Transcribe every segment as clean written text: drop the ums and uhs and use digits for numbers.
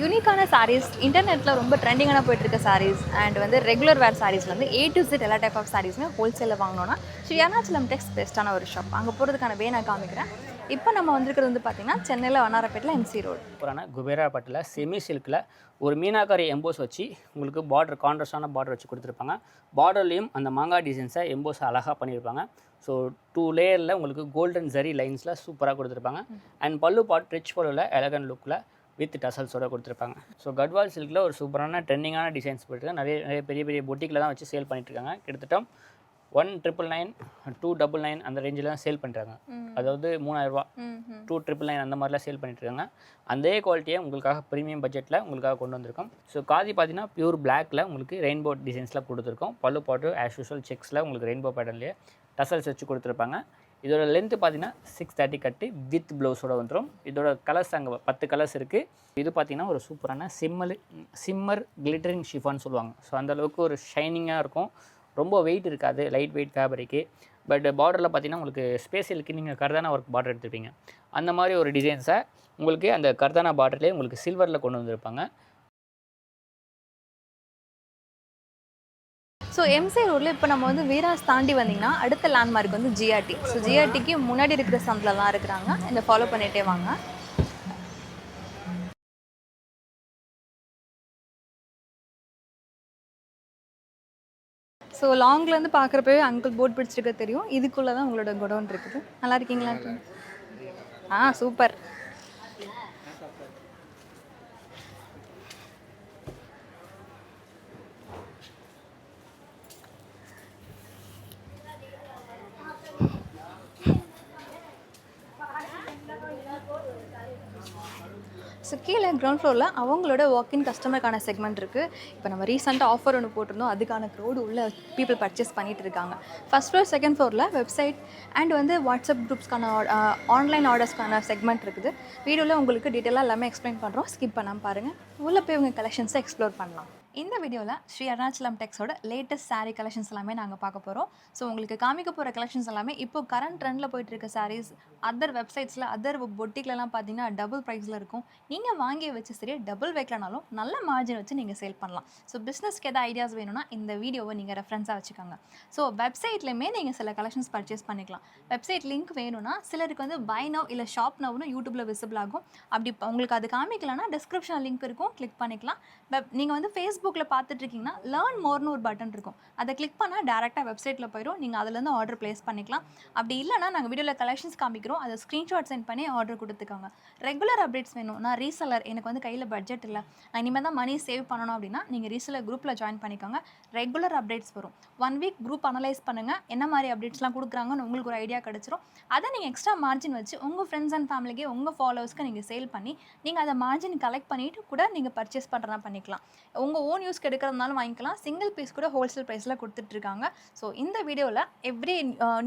யூனிக்கான சாரீஸ் இன்டர்நெட்டில் ரொம்ப ட்ரெண்டிங்கான போயிட்டுருக்க சாரீஸ் அண்ட் வந்து ரெகுலர் வேர் சாரீஸ்லேருந்து A to Z எல்லா டைப் ஆஃப் சாரீஸுமே ஹோல்சேலில் வாங்கினோன்னா ஸ்ரீ அருணாச்சலம் டெக்ஸ் பெஸ்ட்டான ஒரு ஷாப். அங்கே போகிறதுக்கான வே நான் காமிக்கிறேன். இப்போ நம்ம வந்திருக்கிறது வந்து பார்த்திங்கன்னா சென்னையில் வண்ணாரப்பேட்டில் MC ரோடு. புறான குபேரா பட்டில் செமி சில்கில் ஒரு மீனாக்காரி எம்போஸ் வச்சு உங்களுக்கு பார்டர் கான்ட்ராஸ்டான பார்டர் வச்சு கொடுத்துருப்பாங்க. பார்டர்லேயும் அந்த மாங்காய் டிசைன்ஸை எம்போஸ் அழகாக பண்ணியிருப்பாங்க. ஸோ 2 லேயரில் உங்களுக்கு கோல்டன் ஜரி லைன்ஸில் சூப்பராக கொடுத்துருப்பாங்க. அண்ட் பல்லு பார்ட் ரிச் பல்லுவில் எலகன் லுக்கில் வித் டசல்ஸோட கொடுத்துருப்பாங்க. ஸோ கட்வால் சில்கில் ஒரு சூப்பரான ட்ரெண்டிங்கான டிசைன்ஸ் போயிட்டுருக்காங்க. நிறைய பெரிய பெரிய பொட்டிக்கில் தான் வச்சு சேல் பண்ணிட்டுருக்காங்க. கிட்டத்தட்ட 1999, 299 அந்த ரேஞ்சில் தான் சேல் பண்ணுறாங்க. அதாவது 3000 ரூபா 2999 அந்த மாதிரிலாம் சேல் பண்ணிட்டுருக்காங்க. அதே குவாலிட்டியை உங்களுக்காக ப்ரீமியம் பட்ஜெட்டில் உங்களுக்காக கொண்டு வந்திருக்கோம். ஸோ காதி பார்த்தீங்கன்னா பியூர் பிளாக்ல உங்களுக்கு ரெயின்போ டிசைன்ஸில் கொடுத்துருக்கோம். பல்லு பாட்டு ஆஸ் யூஷுவல் செக்ஸில் உங்களுக்கு ரெயின்போ பேட்டர்ன்லேயே டசல்ஸ் வச்சு கொடுத்துருப்பாங்க. இதோட லென்த்து பார்த்தீங்கன்னா 630 கட்டு வித் ப்ளவுஸோடு வந்துடும். இதோட கலர்ஸ் அங்கே 10 கலர்ஸ் இருக்குது. இது பார்த்தீங்கன்னா ஒரு சூப்பரான சிம்மர் கிளிட்டரிங் ஷிஃபான்னு சொல்லுவாங்க. ஸோ அந்தளவுக்கு ஒரு ஷைனிங்காக இருக்கும். ரொம்ப வெயிட் இருக்காது, லைட் வெயிட் ஃபேப்ரிக்கு. பட் பார்டரில் பார்த்தீங்கன்னா உங்களுக்கு ஸ்பேஷலுக்கு நீங்கள் கர்தானா ஒர்க் பார்டர் எடுத்துருப்பீங்க. அந்த மாதிரி ஒரு டிசைன்ஸை உங்களுக்கு அந்த கர்தானா பார்டர்லேயே உங்களுக்கு சில்வரில் கொண்டு வந்திருப்பாங்க. ஸோ MC ரோடில் இப்போ நம்ம வந்து வீராஸ் தாண்டி வந்தீங்கன்னா அடுத்த லேண்ட்மார்க் வந்து GRT. ஸோ GRTக்கு முன்னாடி இருக்கிற சந்திலலாம் இருக்கிறாங்க. இந்த ஃபாலோ பண்ணிகிட்டே வாங்க. ஸோ லாங்லேருந்து பார்க்குறப்பவே அங்கிள் போட் பிடிச்சிருக்க தெரியும். இதுக்குள்ளே தான் உங்களோட குடோன் இருக்குது. நல்லா இருக்கீங்களா? சூப்பர். ஸோ கீழே கிரவுண்ட் ஃப்ளோரில் அவங்களோட வாக்கின் கஸ்டமருக்கான செக்மெண்ட் இருக்குது. இப்போ நம்ம ரீசெண்டாக ஆஃபர் ஒன்று போட்டிருந்தோம். அதுக்கான க்ரௌடு உள்ள பீப்புள் பர்ச்சேஸ் பண்ணிகிட்டு இருக்காங்க. ஃபஸ்ட் ஃப்ளோர், செகண்ட் ஃப்ளோரில் வெப்சைட் அண்ட் வந்து வாட்ஸ்அப் குரூப்ஸ்க்கான ஆன்லைன் ஆர்டர்ஸ்க்கான செக்மெண்ட் இருக்குது. வீடியோவில் உங்களுக்கு டீட்டெயிலாக எல்லாமே எக்ஸ்பிளைன் பண்ணுறோம். ஸ்கிப் பண்ணாமல் பாருங்கள். உள்ளே போய் உங்கள் கலெக்ஷன்ஸை எக்ஸ்ப்ளோர் பண்ணலாம். இந்த வீடியோவில் ஸ்ரீ அருணாச்சலம் டெக்ஸோட லேட்டஸ்ட் சாரீ கலெக்ஷன்ஸ் எல்லாமே நாங்கள் பார்க்க போகிறோம். ஸோ உங்களுக்கு காமிக்க போகிற கலெக்ஷன்ஸ் எல்லாமே இப்போ கரண்ட் ட்ரெண்டில் போயிட்டு இருக்க சாரீஸ். அதர் வெப்சைட்ஸில் அதர் பொட்டிக்லலாம் பார்த்தீங்கன்னா டபுள் ப்ரைஸில் இருக்கும். நீங்கள் வாங்கி வச்சு சரி டபுள் வைக்கலனாலும் நல்ல மார்ஜின் வச்சு நீங்கள் சேல் பண்ணலாம். ஸோ பிஸ்னஸ்க்கு எதாவது ஐடியாஸ் வேணும்னா இந்த வீடியோவை நீங்கள் ரெஃபரன்ஸாக வச்சுக்கோங்க. ஸோ வெப்சைட்லேயுமே நீங்கள் சில கலெக்ஷன்ஸ் பர்ச்சேஸ் பண்ணிக்கலாம். வெப்சைட் லிங்க் வேணும்னா சிலருக்கு வந்து பை நவ் இல்லை ஷாப் நவ்னு யூடியூப்பில் விசிபிள் ஆகும். அப்படி உங்களுக்கு அது காமிக்கலன்னா டிஸ்கிரிப்ஷன் லிங்க் இருக்கும், கிளிக் பண்ணிக்கலாம். நீங்கள் வந்து ஃபேஸ்புக்கில் பார்த்துட்ருக்கீங்கன்னா லேர்ன் மோர்னு ஒரு பட்டன் இருக்கும். அதை கிளிக் பண்ணால் டேரெக்டாக வெப்சைட்டில் போயிடும். நீங்கள் அதுலேருந்து ஆர்டர் ப்ளேஸ் பண்ணிக்கலாம். அப்படி இல்லைனா நாங்கள் வீடியோவில் கலெக்ஷன்ஸ் காமிக்கிறோம், அதை ஸ்க்ரீன்ஷாட் சென்ட் பண்ணி ஆர்டர் கொடுத்துக்கோங்க. ரெகுலர் அப்டேட்ஸ் வேணும், நான் ரீசெல்லர், எனக்கு வந்து கையில் பட்ஜெட் இல்லை, நான் இனிமேல் தான் மணி சேவ் பண்ணணும் அப்படின்னா நீங்கள் ரீசெல்லர் குரூப்பில் ஜாயின் பண்ணிக்கோங்க. ரெகுலர் அப்டேட்ஸ் வரும். 1 வீக் குரூப் அனலைஸ் பண்ணுங்கள், என்ன மாதிரி அப்டேட்ஸ்லாம் கொடுக்குறாங்கன்னு உங்களுக்கு ஒரு ஐடியா கிடச்சிரும். அதை நீங்கள் எக்ஸ்ட்ரா மார்ஜின் வச்சு உங்கள் ஃப்ரெண்ட்ஸ் அண்ட் ஃபேமிலிக்கு, உங்கள் ஃபாலோவர்ஸ்க்கு நீங்கள் சேல் பண்ணி நீங்கள் அதை மார்ஜின் கலெக்ட் பண்ணிவிட்டு கூட நீங்கள் பர்ச்சேஸ் பண்ணுறதா பண்ணிக்கலாம். உங்கள் ஓன் யூஸ்க்கு எடுக்கிறதுனாலும் வாங்கிக்கலாம். சிங்கிள் பீஸ் கூட ஹோல்சேல் ப்ரைஸில் கொடுத்துட்ருக்காங்க. ஸோ இந்த வீடியோவில் எவ்ரி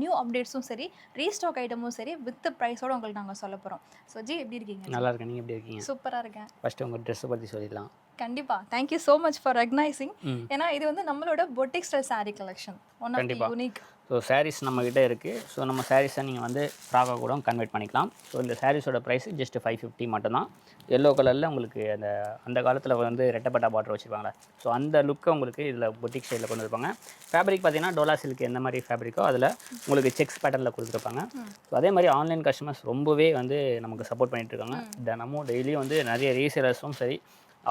நியூ அப்டேட்ஸும் சரி, ரீஸ்டாக் ஐட்டமும் சரி வித் ப்ரைஸோடு உங்களுக்கு நாங்கள் சொல்ல போகிறோம். ஸோ ஜி எப்படி இருக்கீங்க? நல்லா இருக்கேன். நீங்கள் எப்படி இருக்கீங்க? சூப்பராக இருக்கேன். ஃபஸ்ட்டு உங்கள் ட்ரெஸ்ஸை பற்றி சொல்லிடலாம். கண்டிப்பாக. Thank you so much for recognising. ஏன்னா இது வந்து நம்மளோட boutique style sari collection. One of the unique. So saris நம்மக்கிட்ட இருக்குது. ஸோ நம்ம சாரீஸை நீங்கள் வந்து ஃப்ராக்காக கூட கன்வெர்ட் பண்ணிக்கலாம். ஸோ இந்த சாரீஸோட ப்ரைஸ் ஜஸ்ட் 550 மட்டும்தான். எல்லோ கலரில் உங்களுக்கு அந்த காலத்தில் வந்து ரெட்டப்பட்டா பார்டர் வச்சுருப்பாங்களே, ஸோ அந்த லுக்கை உங்களுக்கு இதில் பொட்டிக் ஸ்டைலில் கொண்டு இருப்பாங்க. ஃபேப்ரிக் பார்த்தீங்கன்னா டோலா சில்க் எந்த மாதிரி ஃபேப்ரிக்கோ அதில் உங்களுக்கு செக்ஸ் பேட்டர்னில் கொடுத்துருப்பாங்க. ஸோ அதே மாதிரி ஆன்லைன் கஸ்டமர்ஸ் ரொம்பவே வந்து நமக்கு சப்போர்ட் பண்ணிகிட்ருக்காங்க. தினமும் டெய்லியும் வந்து நிறைய ரீசேலர்ஸும் சரி,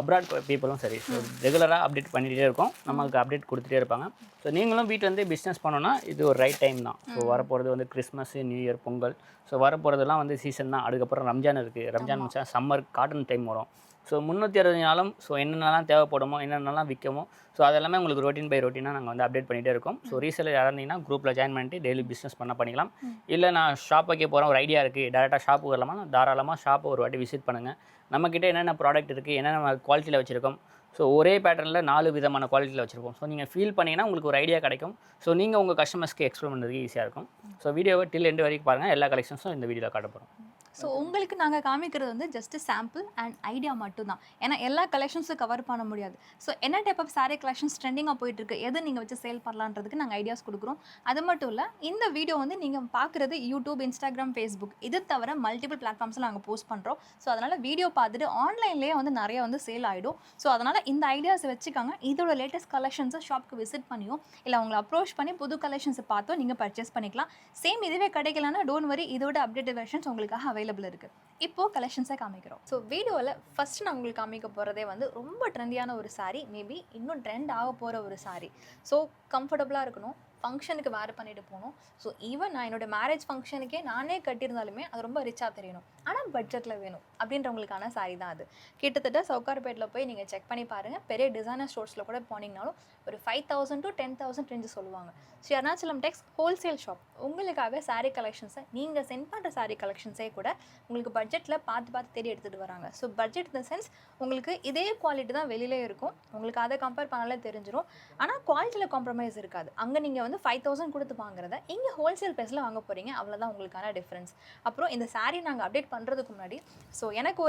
அப்ராட் பீப்புளும் சரி, ஸோ ரெகுலராக அப்டேட் பண்ணிகிட்டே இருக்கோம். நமக்கு அப்டேட் கொடுத்துட்டே இருப்பாங்க. ஸோ நீங்களும் வீட்டிலேருந்து பிஸ்னஸ் பண்ணோன்னா இது ஒரு ரைட் டைம் தான். ஸோ வரப்போகிறது வந்து Christmas, new year, Pongal. So வரப்போகிறதுலாம் வந்து சீசன் தான். அதுக்கப்புறம் ரம்ஜான் இருக்குது. ரம்ஜான் முடிச்சா சம்மர் காட்டன் டைம் வரும். ஸோ 360 நாளும் ஸோ என்னென்னலாம் தேவைப்படுமோ, என்னென்னலாம் விற்கமோ, ஸோ அதெல்லாமே உங்களுக்கு ரொட்டீன் பை ரொட்டீனாக நாங்கள் வந்து அப்டேட் பண்ணிகிட்டே இருக்கோம். ஸோ ரீசேலர் யாராக இருந்தீங்கன்னா குரூப்பில் ஜாயின் பண்ணிட்டு டெய்லி பிஸ்னஸ் பண்ணிக்கலாம். இல்லை நான் ஷாப் வைக்க போகிறேன், ஒரு ஐடியா இருக்குது, டேரெக்டாக ஷாப்புக்கு வரலாமா, தாராளமாக ஷாப்பை ஒரு வாட்டி விசிட் பண்ணுங்கள். நம்மக்கிட்ட என்னென்ன ப்ராடக்ட் இருக்குது, என்னென்ன குவாலிட்டியில் வச்சுருக்கோம். ஸோ ஒரே பேட்டர்னில் 4 விதமான குவாலிட்டியில் வச்சுருப்போம். ஸோ நீங்கள் ஃபீல் பண்ணிங்கன்னா உங்களுக்கு ஒரு ஐடியா கிடைக்கும். ஸோ நீங்கள் உங்கள் கஸ்டமர்ஸ்க்கு எக்ஸ்பிளைன் பண்ணுறதுக்கு ஈஸியாக இருக்கும். ஸோ வீடியோவை டில் எண்டு வரைக்கும் பாருங்கள். எல்லா கலெக்ஷன்ஸும் இந்த வீடியோவில் காட்ட போகிறோம். ஸோ உங்களுக்கு நாங்கள் காமிக்கிறது வந்து ஜஸ்ட் சாம்பிள் அண்ட் ஐடியா மட்டும்தான். ஏன்னா எல்லா கலெக்ஷன்ஸும் கவர் பண்ண முடியாது. ஸோ என்ன டைப் ஆஃப் saree கலெக்ஷன்ஸ் ட்ரெண்டிங்காக போயிட்டுருக்கு, எது நீங்கள் வச்சு சேல் பண்ணலான்றதுக்கு நாங்கள் ஐடியாஸ் கொடுக்குறோம். அது மட்டும் இல்லை, இந்த வீடியோ வந்து நீங்கள் பார்க்குறது யூடியூப், இன்ஸ்டாகிராம், ஃபேஸ்புக் இது தவிர மல்டிபிள் பிளாட்ஃபார்ம்ஸில் நாங்கள் போஸ்ட் பண்ணுறோம். ஸோ அதனால் வீடியோ பார்த்துட்டு ஆன்லைன்லேயே வந்து நிறைய வந்து சேல் ஆகிடும். ஸோ அதனால் இந்த ஐடியாஸை வச்சுக்காங்க. இதோட லேட்டஸ்ட் கலெக்ஷன்ஸை ஷாப்க்கு விசிட் பண்ணியோ இல்லை அவங்களை அப்ரோச் பண்ணி புது கலெக்ஷன்ஸை பார்த்தோ நீங்கள் பர்ச்சேஸ் பண்ணிக்கலாம். சேம் இதுவே கிடைக்கலன்னா டோன்ட் வரி, இதோட அப்டேட்டட் வெர்ஷன்ஸ் உங்களுக்காக அவைலபிள் இருக்குது. இப்போது கலெக்ஷன்ஸை காமிக்கிறோம். ஸோ வீடியோவில் ஃபஸ்ட்டு நான் உங்களுக்கு காமிக்க போகிறதே வந்து ரொம்ப ட்ரெண்டியான ஒரு saree, மேபி இன்னும் ட்ரெண்ட் ஆக போகிற ஒரு saree. ஸோ கம்ஃபர்டபுளாக இருக்கணும், ஃபங்க்ஷனுக்கு வேர் பண்ணிட்டு போகணும். ஸோ ஈவன் நான் என்னோட மேரேஜ் ஃபங்க்ஷனுக்கே நானே கட்டியிருந்தாலுமே அது ரொம்ப ரிச்சாக தெரியணும், ஆனால் பட்ஜெட்டில் வேணும் அப்படின்றவங்களுக்கான saree தான் அது. கிட்டத்தட்ட சவுகார்பேட்டில் போய் நீங்கள் செக் பண்ணி பாருங்கள், பெரிய டிசைனர் ஸ்டோர்ஸில் கூட போனீங்கனாலும் ஒரு 5,000 to 10,000 ரேஞ்சு சொல்லுவாங்க. ஸோ அருணாச்சலம் டெக்ஸ் ஹோல்சேல் ஷாப் உங்களுக்காக saree கலெக்ஷன்ஸை நீங்கள் சென்ட் பண்ணுற saree கலெக்ஷன்ஸே கூட உங்களுக்கு பட்ஜெட்டில் பார்த்து தேடி எடுத்துகிட்டு வராங்க. ஸோ பட்ஜெட் இந்த சென்ஸ் உங்களுக்கு இதே குவாலிட்டி தான் வெளியிலே இருக்கும், உங்களுக்கு அதை கம்பேர் பண்ணாலே தெரிஞ்சிடும். ஆனால் குவாலிட்டியில் காம்ப்ரமைஸ் இருக்காது. அங்கே நீங்கள் வந்து 5,000 கொடுத்து வாங்குறத இங்கே ஹோல்சேல் ப்ரைஸில் வாங்க போகிறீங்க, அவ்வளோதான் உங்களுக்கான டிஃப்ரென்ஸ். அப்புறம் இந்த saree நாங்கள் அப்டேட் பண்ணுறதுக்கு முன்னாடி ஸோ எனக்கு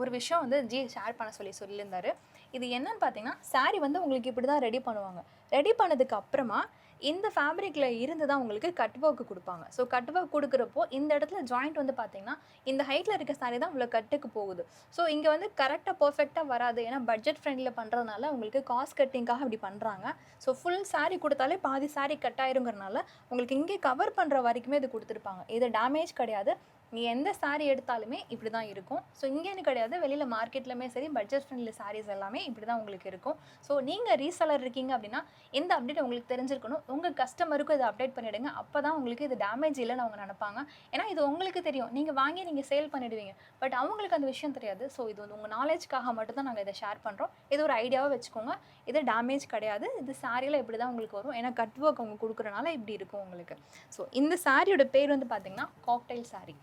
ஒரு விஷயம் வந்து ஷேர் பண்ண சொல்லியிருந்தாரு. இது என்னன்னு பார்த்தீங்கன்னா, saree வந்து உங்களுக்கு இப்படி தான் ரெடி பண்ணுவாங்க. ரெடி பண்ணதுக்கு அப்புறமா இந்த ஃபேப்ரிக்கில் இருந்து தான் உங்களுக்கு கட் ஒர்க்கு கொடுப்பாங்க. ஸோ கட் ஒர்க் கொடுக்குறப்போ இந்த இடத்துல ஜாயிண்ட் வந்து பார்த்தீங்கன்னா இந்த ஹைட்டில் இருக்க saree தான் இவ்வளோ கட்டுக்கு போகுது. ஸோ இங்கே வந்து கரெக்டாக பர்ஃபெக்டாக வராது. ஏன்னா பட்ஜெட் ஃப்ரெண்டில் பண்ணுறதுனால உங்களுக்கு காஸ்ட் கட்டிங்காக அப்படி பண்ணுறாங்க. ஸோ ஃபுல் saree கொடுத்தாலே பாதி saree கட் ஆயிருங்கிறனால உங்களுக்கு இங்கே கவர் பண்ணுற வரைக்குமே இது கொடுத்துருப்பாங்க. இது டேமேஜ் கிடையாது. நீ எந்த saree எடுத்தாலுமே இப்படி தான் இருக்கும். ஸோ இங்கேன்னு கிடையாது, வெளியில் மார்க்கெட்லையுமே சரி பட்ஜெட் ஃப்ரெண்ட்லி sarees எல்லாமே இப்படி தான் உங்களுக்கு இருக்கும். ஸோ நீங்கள் ரீசெலர் இருக்கீங்க அப்படின்னா இந்த அப்டேட் உங்களுக்கு தெரிஞ்சிருக்கணும். உங்கள் கஸ்டமருக்கும் இதை அப்டேட் பண்ணிவிடுங்க. அப்போ தான் உங்களுக்கு இது டேமேஜ் இல்லைன்னு அவங்க நினைப்பாங்க. ஏன்னா இது உங்களுக்கு தெரியும், நீங்கள் வாங்கி நீங்கள் சேல் பண்ணிடுவீங்க, பட் அவங்களுக்கு அந்த விஷயம் தெரியாது. ஸோ இது வந்து உங்கள் நாலேஜ்க்காக மட்டும் தான் நாங்கள் இதை ஷேர் பண்ணுறோம். இது ஒரு ஐடியாவாக வச்சுக்கோங்க. இது டேமேஜ் கிடையாது. இது சாரியில் இப்படி தான் உங்களுக்கு வரும். ஏன்னா கட் ஒர்க் அவங்க கொடுக்குறனால இப்படி இருக்கும் உங்களுக்கு. ஸோ இந்த சாரியோட பேர் வந்து பார்த்திங்கன்னா காக்டைல் saree.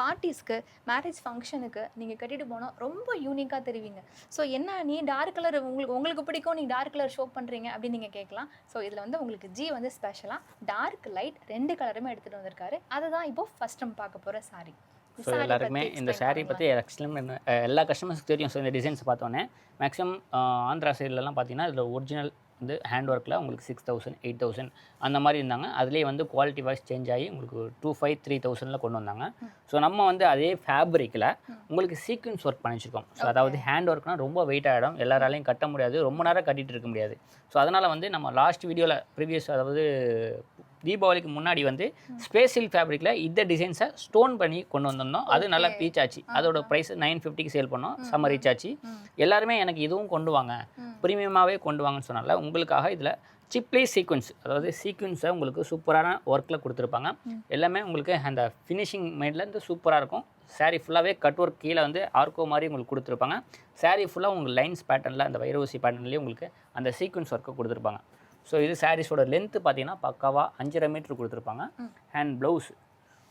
பார்ட்டிஸ்க்கு, மேரேஜ் ஃபங்க்ஷனுக்கு நீங்கள் கட்டிட்டு போனால் ரொம்ப யூனிக்காக தெரிவிங்க. ஸோ என்ன நீ டார்க் கலர் உங்களுக்கு பிடிக்கும், நீ டார்க் கலர் ஷோ பண்ணுறீங்க அப்படின்னு நீங்கள் கேட்கலாம். ஸோ இதில் வந்து உங்களுக்கு வந்து ஸ்பெஷலாக டார்க் லைட் 2 கலருமே எடுத்துகிட்டு வந்திருக்காரு. அதுதான் இப்போது ஃபஸ்ட் நம்ம பார்க்க போகிற saree. ஸோ எல்லாருக்குமே இந்த saree பற்றி எல்லா கஸ்டமர்ஸ்க்கு தெரியும். ஸோ இந்த டிசைன்ஸ் பார்த்தோன்னே மேக்ஸிமம் ஆந்திரா சைட்லலாம் பார்த்தீங்கன்னா இதில் ஒரிஜினல் வந்து ஹேண்ட் ஒர்க்கில் உங்களுக்கு 6,000 8,000 அந்த மாதிரி இருந்தாங்க. அதுலேயே வந்து குவாலிட்டி வைஸ் சேஞ்ச் ஆகி உங்களுக்கு 2,500 3,000 கொண்டு வந்தாங்க. ஸோ நம்ம வந்து அதே ஃபேப்ரிக்கில் உங்களுக்கு சீக்வன்ஸ் ஒர்க் பண்ணிச்சிருக்கோம். ஸோ அதாவது ஹேண்ட் ஒர்க்னால் ரொம்ப வெயிட் ஆகிடும், எல்லாராலையும் கட்ட முடியாது, ரொம்ப நேரம் கட்டிகிட்டு இருக்க முடியாது. ஸோ அதனால் வந்து நம்ம லாஸ்ட் வீடியோவில் ப்ரீவியஸ் அதாவது தீபாவளிக்கு முன்னாடி வந்து ஸ்பேஷியல் ஃபேப்ரிக்கில் இந்த டிசைன்ஸை ஸ்டோன் பண்ணி கொண்டு வந்திருந்தோம். அது நல்லா ரீச் ஆச்சு. அதோட ப்ரைஸ் 950க்கு சேல் பண்ணோம். செம்ம ரீச் ஆச்சு. எல்லாருமே எனக்கு இதுவும் கொண்டு வாங்க, ப்ரீமியமாகவே கொண்டு வாங்கன்னு சொன்னால உங்களுக்காக இதில் சிப்லி சீக்வன்ஸ், அதாவது சீக்வன்ஸை உங்களுக்கு சூப்பரான ஒர்க்கில் கொடுத்துருப்பாங்க. எல்லாமே உங்களுக்கு அந்த ஃபினிஷிங் மைண்ட்லேருந்து சூப்பராக இருக்கும். saree ஃபுல்லாகவே கட் ஒர்க் கீழே வந்து ஆர்கோ மாதிரி உங்களுக்கு கொடுத்துருப்பாங்க. saree ஃபுல்லாக உங்களுக்கு லைன்ஸ் பேட்டர்னில் அந்த வைரவசி பேட்டர்ன்லேயே உங்களுக்கு அந்த சீக்வன்ஸ் ஒர்க்கை கொடுத்துருப்பாங்க. ஸோ இது சாரீஸோட லென்த்து பார்த்தீங்கன்னா பக்காவாக 5.5 மீட்டர் கொடுத்துருப்பாங்க. அண்ட் ப்ளவுஸ்,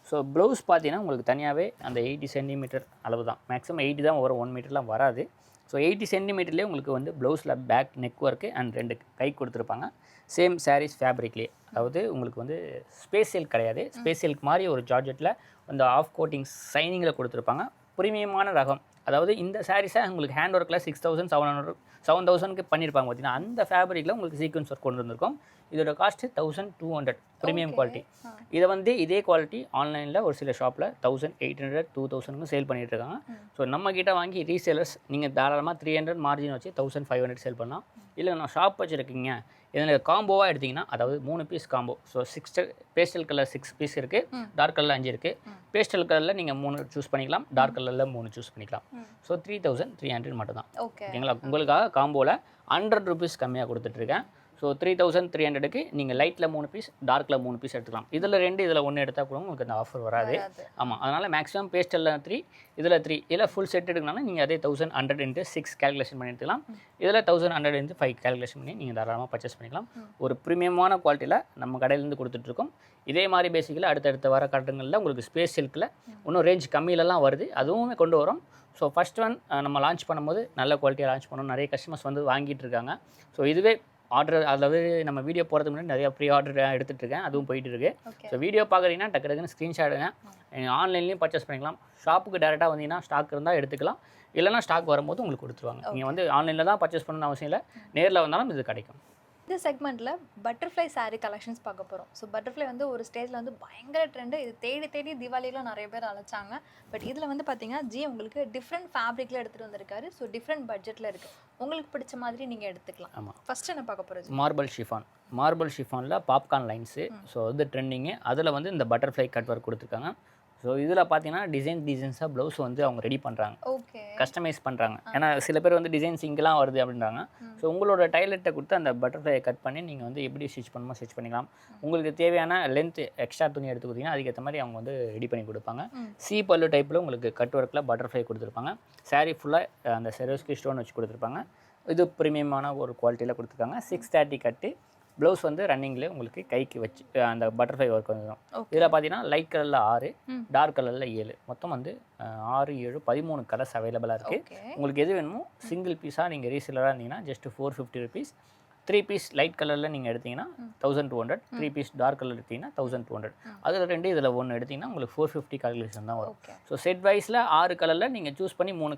ஸோ ப்ளவுஸ் பார்த்தீங்கன்னா உங்களுக்கு தனியாகவே அந்த 80 சென்டிமீட்டர் அளவு தான், மேக்ஸிமம் 80 தான் வரும், 1 மீட்டர்லாம் வராது. ஸோ 80 சென்டிமீட்டர்லேயே உங்களுக்கு வந்து ப்ளவுஸில் பேக் நெக் ஒர்க்கு அண்ட் 2 கை கொடுத்துருப்பாங்க. சேம் சாரீஸ் ஃபேப்ரிக்லேயே, அதாவது உங்களுக்கு வந்து ஸ்பேஸ் சில்க் கிடையாது, ஸ்பேஸ் சில்க் மாதிரி ஒரு ஜார்ஜெட்டில் அந்த ஆஃப் கோட்டிங் சைனிங்கில் கொடுத்துருப்பாங்க. ப்ரீமியமான ரகம். அதாவது இந்த சாரீஸை உங்களுக்கு ஹேண்ட் ஒர்க்கில் 6,000 7,000க்கு பண்ணியிருப்பாங்க பார்த்தீங்கன்னா, அந்த ஃபேப்ரிக்கில் உங்களுக்கு சீக்வன்ஸ் ஒர்க் கொண்டு வந்திருக்கும். இதோட காஸ்ட்டு 1,200 ப்ரீமியம் குவாலிட்டி. இதை வந்து இதே குவாலிட்டி ஆன்லைனில் ஒரு சில ஷாப்பில் 1,800 2,000க்கு சேல் பண்ணிகிட்டு இருக்காங்க. ஸோ நம்மக்கிட்ட வாங்கி ரீசேலர்ஸ் நீங்கள் தாராளமாக 300 மார்ஜின் வச்சு 1,500 சேல் பண்ணலாம். இல்லை நான் ஷாப் வச்சுருக்கீங்க, இதில் காம்போவாக எடுத்திங்கன்னா, அதாவது 3 piece combo. So 6 pastel colour 6 piece இருக்குது, டார்க் கலரில் 5 இருக்குது. பேஸ்டல் கலரில் நீங்கள் 3 சூஸ் பண்ணிக்கலாம், டார்க் கலரில் 3 சூஸ் பண்ணிக்கலாம். ஸோ 3,300 மட்டும் தான். ஓகேங்களா? உங்களுக்காக காம்போவில் 100 ரூபீஸ் கம்மியாக கொடுத்துட்ருக்கேன். ஸோ 3,300க்கு நீங்கள் லைட்டில் 3 பீஸ், டார்க்கில் 3 பீஸ் எடுத்துக்கலாம். இதில் 2 இதில் 1 எடுத்தால் கூட உங்களுக்கு அந்த ஆஃபர் வராது. ஆமாம், அதனால் மேக்ஸிமம் பேஸ்டலில் 3, இதில் 3, இதில் ஃபுல் செட் எடுக்கணும்னா நீங்கள் அதே 1,100 × 6 கேல்குலேஷன் பண்ணி எடுத்துக்கலாம். இதில் 1,100 × 5 கேல்குலேஷன் பண்ணி நீங்கள் தாராளமாக பர்ச்சேஸ் பண்ணிக்கலாம். ஒரு ப்ரீமியமான குவாலிட்டியில் நம்ம கடையிலேருந்து கொடுத்துட்ருக்கோம். இதே மாதிரி பேசிக்கில் அடுத்தடுத்த வர கட்டங்களில் உங்களுக்கு ஸ்பேஸ் சில்கில் இன்னும் ரேஞ்ச் கம்மியிலலாம் வருது, அதுவுமே கொண்டு வரோம். ஸோ ஃபஸ்ட் ஒன் நம்ம லான்ச் பண்ணும்போது நல்ல குவாலிட்டியாக லான்ச் பண்ணோம், நிறைய கஸ்டமர்ஸ் வந்து வாங்கிட்டு இருக்காங்க. ஸோ இதுவே ஆர்டர் அதாவது நம்ம வீடியோ போகிறதுக்கு முன்னாடி நிறையா ப்ரீ ஆர்டர் எடுத்துகிட்டு இருக்கேன், அதுவும் போயிட்டு இருக்கு. ஓகே. ஸோ வீடியோ பார்க்குறீங்கன்னா டக்கு டக்குன்னு ஸ்க்ரீன்ஷாட் எடுங்க. ஆன்லைன்லேயும் பர்ச்சேஸ் பண்ணிக்கலாம். ஷாப்புக்கு டேரெக்டாக வந்தீங்கன்னா ஸ்டாக் இருந்தால் எடுத்துக்கலாம், இல்லைனா ஸ்டாக் வரும்போது உங்களுக்கு கொடுத்துருவாங்க. நீங்கள் வந்து ஆன்லைனில் தான் பர்ச்சேஸ் பண்ணணும்னு அவசியம் இல்லை, நேரில் வந்தாலும் இது கிடைக்கும். இந்த செக்மெண்ட்டில் பட்டர்ஃப்ளை saree கலெக்ஷன்ஸ் பார்க்க போகிறோம். ஸோ பட்டர்ஃப்ளை வந்து ஒரு ஸ்டேஜில் வந்து பயங்கர ட்ரெண்டு. இது தேடி தேடி தீபாவளிலாம் நிறைய பேர் அழைச்சாங்க. பட் இதில் வந்து பார்த்தீங்கன்னா உங்களுக்கு டிஃப்ரெண்ட் ஃபேப்ரிக்கில் எடுத்துகிட்டு வந்திருக்காரு. ஸோ டிஃப்ரெண்ட் பட்ஜெட்டில் இருக்குது. உங்களுக்கு பிடிச்ச மாதிரி நீங்கள் எடுத்துக்கலாம். ஆமாம். ஃபஸ்ட்டு என்ன பார்க்க போகிறது? மார்பிள் ஷிஃபானில் பாப்கார்ன் லைன்ஸு. ஸோ வந்து ட்ரெண்டிங்கு. அதில் வந்து இந்த பட்டர்ஃப்ளை கட் ஒர்க் கொடுத்துருக்காங்க. ஸோ இதில் பார்த்தீங்கன்னா டிசைன்ஸாக ப்ளவுஸ் வந்து அவங்க ரெடி பண்ணுறாங்க, ஓகே, கஸ்டமைஸ் பண்ணுறாங்க. ஏன்னா சில பேர் வந்து டிசைன்ஸ் இங்கெல்லாம் வருது அப்படின்றாங்க. ஸோ உங்களோட டைலர்கிட்ட கொடுத்து அந்த பட்டர்ஃப்ளையை கட் பண்ணி நீங்கள் வந்து எப்படி ஸ்டிச் பண்ணணுமோ ஸ்டிச் பண்ணிக்கலாம். உங்களுக்கு தேவையான லென்த் எக்ஸ்ட்ரா துணி எடுத்து கொடுத்தீங்கன்னா அதுக்கேற்ற மாதிரி அவங்க வந்து ரெடி பண்ணி கொடுப்பாங்க. சி பல்லு டைப்பில் உங்களுக்கு கட் ஒர்க்கில் பட்டர்ஃப்ளை கொடுத்துருப்பாங்க. சாரீ ஃபுல்லாக அந்த செரோஸ்கி ஸ்டோன் வச்சு கொடுத்துருப்பாங்க. இது ப்ரீமியமான ஒரு குவாலிட்டியில் கொடுத்துருக்காங்க. 630 கட்டு. ப்ளவுஸ் வந்து ரன்னிங்லேயே உங்களுக்கு கைக்கு வச்சு அந்த பட்டர்ஃப்ளை ஒர்க் வந்துடும். இதில் பார்த்தீங்கன்னா லைட் கலரில் 6, டார்க் கலரில் 7, மொத்தம் வந்து 6, 7, 13 கலர்ஸ் அவைலபிளாக இருக்குது. உங்களுக்கு எது வேணுமோ சிங்கிள் பீஸாக நீங்கள் ரீசேலராக இருந்தீங்கன்னா ஜஸ்ட் 450 ருபீஸ். 3 பீஸ் லைட் கலரில் நீங்கள் எடுத்திங்கன்னா 1200, 3 பீஸ் டார்க் கலர் எடுத்திங்கன்னா 1200. அதில் 2 இதில் 1 எடுத்திங்கன்னா உங்களுக்கு 450 கால்குலேஷன் தான் வரும். ஸோ செட் வைஸில் 6 கலரில் நீங்கள் சூஸ் பண்ணி 3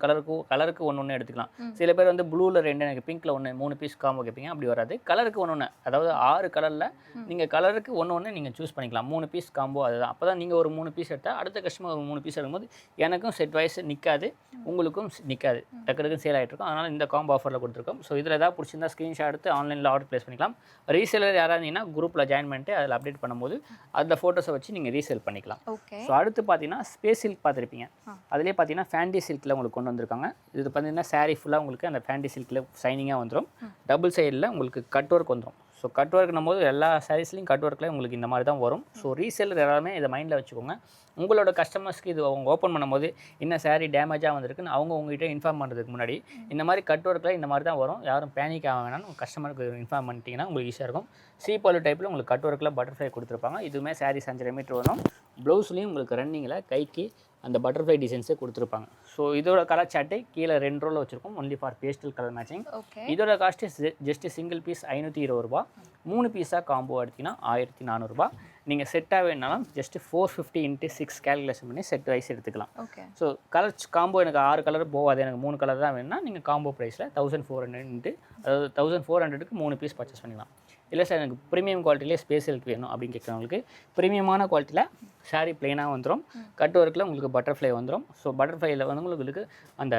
கலருக்கு ஒன்று எடுத்துக்கலாம். சில பேர் வந்து ப்ளூவில் 2, எனக்கு பிங்க்கில் 1, 3 பீஸ் காம்போ கேட்பீங்க. அப்படி வராது. கலருக்கு 1, அதாவது 6 கலரில் நீங்கள் கலருக்கு 1 நீங்கள் சூஸ் பண்ணிக்கலாம். 3 பீஸ் காம்போ அதுதான். அப்போ தான் நீங்கள் ஒரு 3 பீஸ் எடுத்தால் அடுத்த கஸ்டமர் ஒரு 3 பீஸ் எடுக்கும்போது எனக்கும் செட் வைஸ் நிற்காது, உங்களுக்கும் நிற்காது, டக்குனு சேல் ஆகிட்டு இருக்கும். அதனால் இந்த காம்போ ஆஃபரில் கொடுத்துருக்கோம். ஸோ இதில் ஏதாவது பிடிச்சிருந்தா ஸ்க்ரீன்ஷாட் எடுத்து ஆன்லைன் ஆர்டர் ப்ளேஸ் பண்ணிக்கலாம். ரீசேலர் யாராக இருந்தீங்கன்னா குரூப்பில் ஜாயின் பண்ணிட்டு அதில் அப்டேட் பண்ணும்போது அந்த ஃபோட்டோஸை வச்சு நீங்கள் ரீசேல் பண்ணிக்கலாம். ஸோ அடுத்து பார்த்தீங்கன்னா ஸ்பேஸ் சில்க் பார்த்துருப்பீங்க. அதிலே பார்த்தீங்கன்னா ஃபேண்டி சில்கில் உங்களுக்கு கொண்டு வந்திருக்காங்க. இது பார்த்தீங்கன்னா சாரீ ஃபுல்லாக உங்களுக்கு அந்த ஃபேண்டி சில்கில் ஷைனிங்காக வந்துடும். டபுள் சைடில் உங்களுக்கு கட் ஒர்க் வந்துடும். ஸோ கட் ஒர்க்னும் போது எல்லா சாரீஸ்லையும் கட் ஒர்க்கில் உங்களுக்கு இந்த மாதிரி தான் வரும். ஸோ ரீசேலர் எல்லாமே இதை மைண்டில் வச்சுக்கோங்க. உங்களோட கஸ்டமர்ஸ்க்கு இது அவங்க ஓப்பன் பண்ணும்போது இன்னும் சாரீ டேமேஜாக வந்திருக்குன்னு அவங்க உங்கள்கிட்ட இன்ஃபார்ம் பண்ணுறதுக்கு முன்னாடி இந்த மாதிரி கட் ஒர்க்கில் இந்த மாதிரி தான் வரும், யாரும் பேனிக் ஆக வேணாம்னு கஸ்டமருக்கு இன்ஃபார்ம் பண்ணிட்டீங்கன்னா உங்களுக்கு ஈஸியாக இருக்கும். சி பல்லு டைப்பில் உங்களுக்கு கட் ஒர்க்கில் பட்டர்ஃப்ளை கொடுத்துருப்பாங்க. இதுவுமே சாரீ 5 மீட்டர் வரும். ப்ளவுஸ்லேயும் உங்களுக்கு ரன்னிங்கில் கைக்கு அந்த பட்டர்ஃப்ளை டிசைன்ஸே கொடுத்துருப்பாங்க. ஸோ இதோட கலர் சார்ட்டு கீழே 2 ரோவில் வச்சுருக்கோம், only for pastel colour matching. இதோட காஸ்ட்டு ஜஸ்ட் சிங்கிள் பீஸ் 520 ரூபா. 3 பீஸாக காம்போ எடுத்திங்கன்னா 1400 ரூபா. நீங்கள் செட்டாக வேணாலும் ஜஸ்ட் 450 × 6 கேல்குலேஷன் பண்ணி செட் வைஸ் எடுத்துக்கலாம். ஸோ கலர் காம்போ எனக்கு 6 கலர் போகாது, எனக்கு 3 கலர் தான் வேணும்னா நீங்கள் காம்போ ப்ரைஸில் 1400 அதாவது 1400க்கு 3 பீஸ் பர்ச்சேஸ் பண்ணிக்கலாம். இல்லை சார் எனக்கு ப்ரீமியம் குவாலிட்டிலே ஸ்பேஸ் சில்க் வேணும் அப்படின்னு கேட்குறவங்களுக்கு ப்ரீமியமான குவாலிட்டியில் சாரீ ப்ளைனாக வந்துடும். கட் ஒர்க்கில் உங்களுக்கு பட்டர்ஃப்ளை வந்துடும். ஸோ பட்டர்ஃப்ளையில் வந்து உங்களுக்கு அந்த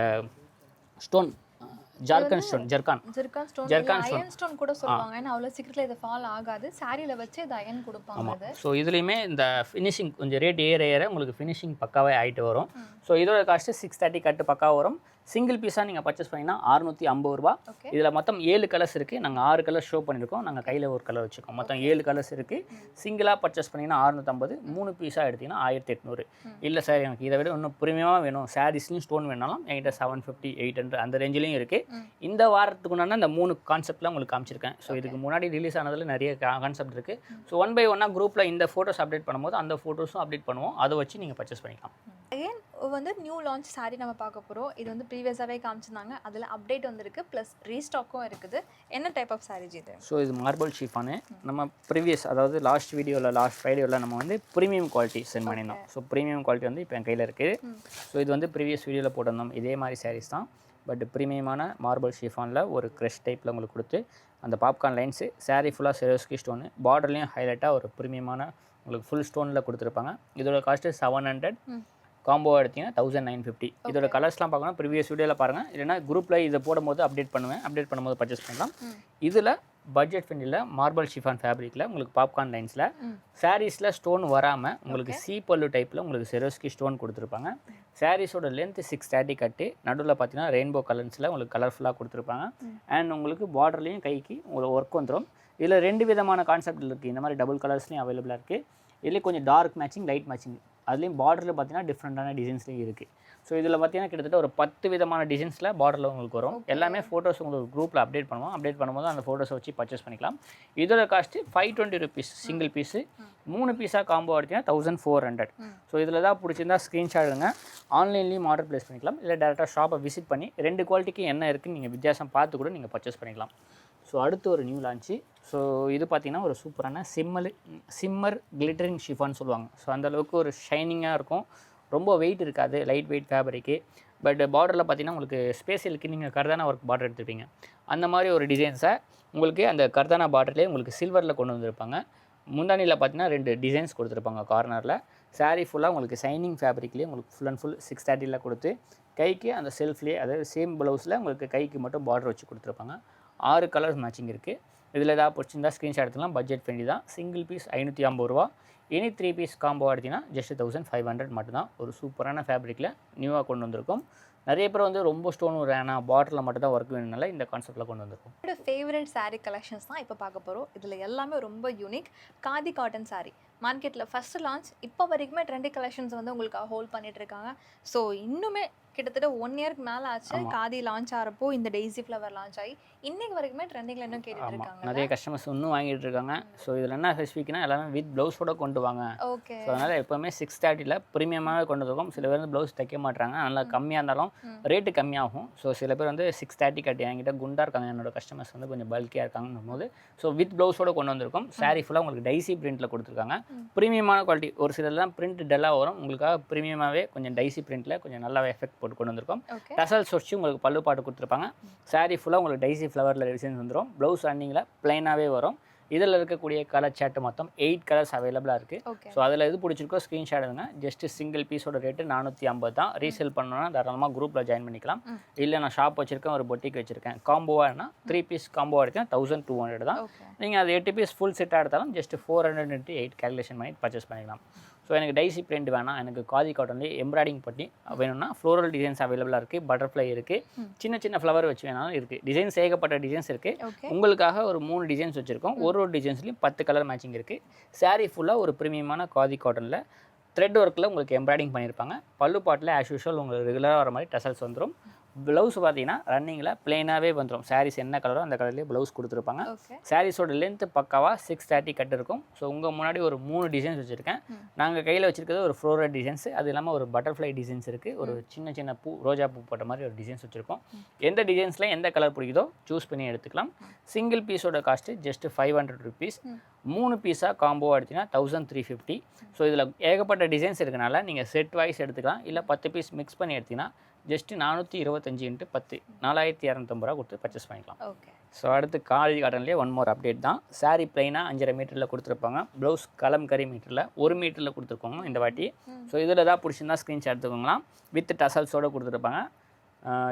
ஸ்டோன் ஜர்கான் ஸ்டோன் கூட சொல்லுவாங்க. ஏன்னா அவ்வளோ சீக்கிரத்தில் இது ஃபால் ஆகாது. சாரியில் வச்சு இது அயன் கொடுப்பாங்க. ஸோ இதுலேயுமே இந்த ஃபினிஷிங் கொஞ்சம் ரேட் ஏற உங்களுக்கு ஃபினிஷிங் பக்காவே ஆகிட்டு வரும். ஸோ இதோட காஸ்ட்டு 630 கட்டு பக்காவாக வரும். சிங்கிள் பீஸாக நீங்கள் பர்ச்சேஸ் பண்ணிங்கன்னா 650 ரூபா. இதில் மொத்தம் 7 கலர்ஸ் இருக்குது. நாங்கள் 6 கலர் ஷோ பண்ணியிருக்கோம். நாங்கள் கையில் ஒரு கலர் வச்சுருக்கோம். மொத்தம் 7 கலர்ஸ் இருக்குது. சிங்கிளாக பர்ச்சேஸ் பண்ணிங்கன்னா 650, 3 பீஸாக எடுத்திங்கன்னா 1800. இல்லை சார் எனக்கு இதை விட இன்னும் ப்ரீமியமாக வேணும், சாரீஸ்லையும் ஸ்டோன் வேணாலும் என்கிட்ட 750, 800 அந்த ரேஞ்சிலையும் இருக்குது. இந்த வாரத்துக்கு முன்னாடி அந்த 3 கான்செப்ட்லாம் உங்களுக்கு காமிச்சிருக்கேன். ஸோ இதுக்கு முன்னாடி ரிலீஸ் ஆனதில் நிறைய கான்செப்ட் இருக்குது. ஸோ 1 by 1 குரூப்பில் இந்த ஃபோட்டோஸ் அப்டேட் பண்ணும்போது அந்த ஃபோட்டோஸும் அப்டேட் பண்ணுவோம். அதை வச்சு நீங்கள் பர்ச்சேஸ் பண்ணிக்கலாம். அகைன் வந்து நியூ லான்ச் சாரீ நம்ம பார்க்க போகிறோம். இது வந்து ப்ரீவியஸாகவே காமிச்சிருந்தாங்க, அதில் அப்டேட் வந்திருக்கு, ப்ளஸ் ரீஸ்டாக்கும் இருக்குது. என்ன டைப் ஆஃப் சாரீஸ் இது? ஸோ இது மார்பிள் ஷிஃபானு. நம்ம ப்ரீவியஸ் அதாவது லாஸ்ட் ஃப்ரைடேவில் நம்ம வந்து ப்ரீமியம் குவாலிட்டி சென்ட் பண்ணியிருந்தோம். ஸோ ப்ரீமியம் குவாலிட்டி வந்து இப்போ என் கையில் இருக்குது. ஸோ இது வந்து ப்ரீவியஸ் வீடியோவில் போட்டிருந்தோம். இதே மாதிரி சாரீஸ் தான், பட் ப்ரீமியமான மார்பிள் ஷிஃபானில் ஒரு க்ரஷ் டைப்பில் உங்களுக்கு கொடுத்து அந்த பாப்கார்ன் லைன்ஸு சாரீ ஃபுல்லாக செரோஸ்கி ஸ்டோனு, பார்டர்லேயும் ஹைலைட்டாக ஒரு ப்ரீமியமான உங்களுக்கு ஃபுல் ஸ்டோனில் கொடுத்துருப்பாங்க. இதோட காஸ்ட்டு 700. காம்போ எடுத்திங்கன்னா 1950. இதோட கலர்ஸ்லாம் பார்க்கணும், ப்ரீவியஸ் வீடியோவில் பாருங்கள். இல்லைனா குரூப்பில் இதை போடும்போது அப்டேட் பண்ணும்போது பர்ச்சேஸ் பண்ணலாம். இதில் பட்ஜெட் ஃப்ரெண்ட்லியில் மார்பிள் ஷிஃபான் ஃபேப்ரிக்கில் உங்களுக்கு பாப்கார்ன் லைன்ஸில் சாரீஸில் ஸ்டோன் வராமல் உங்களுக்கு சி பல்லு டைப்பில் உங்களுக்கு செரோஸ்கி ஸ்டோன் கொடுத்துருப்பாங்க. சாரீஸோட லென்த் 630 கட்டு. நடுவில் பார்த்தீங்கன்னா ரெயின்போ கலர்ஸில் உங்களுக்கு கலர்ஃபுல்லாக கொடுத்துருப்பாங்க. அண்ட் உங்களுக்கு பார்டர்லேயும் கைக்கு உங்களுக்கு ஒர்க் வந்துடும். இதில் 2 விதமான கான்செப்ட் இருக்குது. இந்த மாதிரி டபுள் கலர்ஸ்லையும் அவைலபிளாக இருக்குது. இதுலேயும் கொஞ்சம் டார்க் மேட்சிங், லைட் மேட்சிங். அதுலேயும் பார்டரில் பார்த்தீங்கன்னா டிஃப்ரெண்ட்டான டிசைன்ஸ்லேயும் இருக்குது. ஸோ இதில் பார்த்தீங்கன்னா கிட்டத்தட்ட ஒரு 10 விதமான டிசைன்ஸில் பார்டரில் உங்களுக்கு வரும். எல்லாமே ஃபோட்டோஸ் உங்களுக்கு குரூப்பில் அப்டேட் பண்ணும்போது அந்த ஃபோட்டோஸை வச்சு பர்ச்சேஸ் பண்ணிக்கலாம். இதோட காஸ்ட்டு 520 ருபீஸ் சிங்கிள் பீஸு. 3 பீஸாக காம்போ எடுத்திங்கன்னா 1400. ஸோ இதில் தான் பிடிச்சிருந்தா ஸ்க்ரீன்ஷாட் எடுங்க. ஆன்லைன்லேயும் ஆர்டர் ப்ளேஸ் பண்ணிக்கலாம். இல்லை டேரெக்டாக ஷாப்பை விசிட் பண்ணி 2 குவாலிட்டிக்கு என்ன இருக்குன்னு நீங்கள் வித்தியாசம் பார்த்து கூட நீங்கள் பர்ச்சேஸ் பண்ணிக்கலாம். ஸோ அடுத்து ஒரு நியூ லான்ச்சு. ஸோ இது பார்த்திங்கன்னா ஒரு சூப்பரான சிம்மர் கிளிட்டரிங் ஷிஃபான்னு சொல்லுவாங்க. ஸோ அந்தளவுக்கு ஒரு ஷைனிங்காக இருக்கும், ரொம்ப வெயிட் இருக்காது, லைட் வெயிட் ஃபேப்ரிக்கு. பட் பார்டரில் பார்த்திங்கன்னா உங்களுக்கு ஸ்பேஷியலுக்கு நீங்கள் கர்தானா ஒர்க் பார்டர் எடுத்துருப்பீங்க, அந்த மாதிரி ஒரு டிசைன்ஸை உங்களுக்கு அந்த கர்தானா பார்டர்லேயே உங்களுக்கு சில்வரில் கொண்டு வந்திருப்பாங்க. முந்தானியில் பார்த்தீங்கன்னா 2 டிசைன்ஸ் கொடுத்துருப்பாங்க கார்னரில். சாரீ ஃபுல்லாக உங்களுக்கு ஷைனிங் ஃபேப்ரிக்லேயே உங்களுக்கு ஃபுல் அண்ட் ஃபுல் 630 கொடுத்து கைக்கு அந்த செல்ஃப்லேயே, அதாவது சேம் ப்ளவுஸில் உங்களுக்கு கைக்கு மட்டும் பார்டர் வச்சு கொடுத்துருப்பாங்க. 6 கலர்ஸ் மேட்சிங் இருக்குது. இதில் ஏதாவது பிடிச்சிருந்தா ஸ்க்ரீன்ஷாட் எடுத்துக்கலாம். பட்ஜெட் ஃப்ரெண்ட்லி தான். சிங்கிள் பீஸ் 550 ரூபா. எனி 3 பீஸ் காம்போ எடுத்திங்கன்னா ஜஸ்ட் 1500 மட்டும்தான். ஒரு சூப்பரான ஃபேப்ரிக்கில் நியூவாக கொண்டு வந்திருக்கோம். நிறைய பேர் வந்து ரொம்ப ஸ்டோன் வேணாம், பார்டரில் மட்டும் தான் ஒர்க் வேணும்னால இந்த கான்செப்ட்டில் கொண்டு வந்திருக்கோம். என்னோட ஃபேவரட் saree கலெக்ஷன்ஸ் தான் இப்போ பார்க்க போகிறோம். இதில் எல்லாமே ரொம்ப யூனிக். காதி காட்டன் saree மார்க்கெட்டில் ஃபஸ்ட்டு லான்ச். இப்போ வரைக்குமே ட்ரெண்டி கலெக்ஷன்ஸ் வந்து உங்களுக்கு ஹோல்ட் பண்ணிட்டு இருக்காங்க. ஸோ இன்னுமே கிட்டத்தட்ட 1 இயர்க்கு மேலே ஆச்சு காதி லான்ச் ஆகிறப்போ இந்த டெய்ஸி ஃப்ளவர் லான்ச் ஆகி இன்னைக்கு வரைக்குமே ட்ரெண்டிங்கில் இன்னும் கேட்டுட்டு இருக்காங்க. நிறைய கஸ்டமர்ஸ் இன்னும் வாங்கிட்டு இருக்காங்க. ஸோ இதில் என்ன ஸ்பெசிஃபிக்னா எல்லாமே வித் ப்ளவுஸோட கொண்டு வாங்க. ஓகே. ஸோ அதனால் எப்போவுமே 630 ப்ரீமியமாகவே கொண்டு வந்திருக்கோம். சில பேர் வந்து ப்ளவுஸ் தைக்க மாட்டாங்க, நல்லா கம்மியாக இருந்தாலும் ரேட்டு கம்மியாகும். ஸோ சில பேர் வந்து 630 கட்டி என்கிட்ட குண்டாக இருக்காங்க, என்னோட கஸ்டமர்ஸ் வந்து கொஞ்சம் பல்கியாக இருக்காங்கன்னும் போது ஸோ வித் ப்ளவுஸோட கொண்டு வந்திருக்கோம். சாரீ ஃபுல்லாக உங்களுக்கு டைசி பிரிண்ட்டில் கொடுத்துருக்காங்க. ப்ரீமியமான குவாலிட்டி. ஒரு சிலர்லாம் பிரிண்ட் டல்லாக வரும், உங்களுக்காக ப்ரீமியமாகவே கொஞ்சம் டைசி பிரிண்ட்டில் கொஞ்சம் நல்லா எஃபெக்ட் போட்டு கொண்டு வந்திருக்கோம். டசல்ஸ் வச்சு உங்களுக்கு பல்லு பாட்டு கொடுத்துருப்பாங்க. சாரீ ஃபுல்லாக உங்களுக்கு டைசி ஃப்ளவரில் டிசைன்ஸ் வந்துடும். ப்ளவுஸ் ரன்னிங்கில் ப்ளைனாகவே வரும். இதில் இருக்கக்கூடிய கலர் சார்ட் மொத்தம் 8 கலர்ஸ் அவைலபிளாக இருக்குது. ஸோ அதில் எது பிடிச்சிருக்கோ ஸ்க்ரீன்ஷாட் எடுங்க. ஜஸ்ட் சிங்கிள் பீஸோட ரேட்டு 450 தான். ரீசேல் பண்ணணும்னா தாராளமாக குரூப்பில் ஜாயின் பண்ணிக்கலாம். இல்லை நான் ஷாப் வச்சுருக்கேன், ஒரு பொட்டிக் வச்சுருக்கேன், காம்போவானா 3 பீஸ் காம்போவாக எடுத்தீங்கன்னா 1200 தான். நீங்கள் அது 8 பீஸ் ஃபுல் செட்டாக எடுத்தாலும் ஜஸ்ட் 408 கேல்குலேஷன் பண்ணி பர்ச்சேஸ் பண்ணிக்கலாம். ஸோ எனக்கு டைசி பிரிண்ட் வேணாம், எனக்கு காதி காட்டன்லேயே எம்ப்ராய்டிங் பண்ணி வேணும்னா ஃப்ளோரல் டிசைன்ஸ் அவைலபிளாக இருக்குது, பட்டர்ஃப்ளை இருக்குது, சின்ன சின்ன ஃப்ளவர் வச்சு வேணாலும் இருக்குது. டிசைன்ஸ் ஏகப்பட்ட டிசைன்ஸ் இருக்குது. உங்களுக்காக ஒரு 3 டிசைன்ஸ் வச்சுருக்கோம். ஒரு டிசைன்ஸ்லையும் 10 கலர் மேட்சிங் இருக்குது. சாரீ ஃபுல்லாக ஒரு ப்ரீமியமான காதி காட்டனில் த்ரெட் ஒர்க்கில் உங்களுக்கு எம்ப்ராய்டிங் பண்ணியிருப்பாங்க. பல்லு பாட்டில் ஆஸ் யூஷுவல் உங்களுக்கு ரெகுலராக வர மாதிரி டசல்ஸ் வந்துடும். ப்ளவுஸ் பார்த்தீங்கன்னா ரன்னிங்கில் ப்ளெயினாகவே வந்துடும். சாரீஸ் என்ன கலரோ அந்த கலர்லேயே ப்ளவுஸ் கொடுத்துருப்பாங்க. சாரீஸோட லென்த்து பக்காவாக 630 கட் இருக்கும். ஸோ உங்கள் முன்னாடி ஒரு 3 டிசைன்ஸ் வச்சுருக்கேன். நாங்கள் கையில் வச்சுருக்கிறது ஒரு ஃப்ளோரல் டிசைன்ஸ், அது இல்லாமல் ஒரு பட்டர்ஃப்ளை டிசைன்ஸ் இருக்குது. ஒரு சின்ன சின்ன பூ, ரோஜா பூ போட்ட மாதிரி ஒரு டிசைன்ஸ் வச்சுருக்கோம். எந்த டிசைன்ஸில் எந்த கலர் பிடிக்குதோ சூஸ் பண்ணி எடுத்துக்கலாம். சிங்கிள் பீஸோட காஸ்ட்டு ஜஸ்ட் 500 ருபீஸ். 3 பீஸாக காம்போ எடுத்திங்கன்னா 1350. ஸோ இதில் ஏகப்பட்ட டிசைன்ஸ் இருக்கனால நீங்கள் செட் வைஸ் எடுத்துக்கலாம். இல்லை 10 பீஸ் மிக்ஸ் பண்ணி எடுத்திங்கன்னா ஜஸ்ட் 425 × 10 4250 ரூபா கொடுத்து பர்ச்சேஸ் பண்ணிக்கலாம். ஸோ அடுத்து காதி காட்டன்லேயே 1 மோர் அப்டேட் தான். சாரீ ப்ளைனாக 5.5 மீட்டரில் கொடுத்துருப்பாங்க. ப்ளவுஸ் கலம்கரி மீட்டரில் 1 மீட்டரில் கொடுத்துருக்கோங்க இந்த வாட்டி. ஸோ இதில் தான் பிடிச்சிருந்தா ஸ்க்ரீன்ஷாட் எடுத்துக்கோங்களாம். வித் டசல்ஸோடு கொடுத்துருப்பாங்க.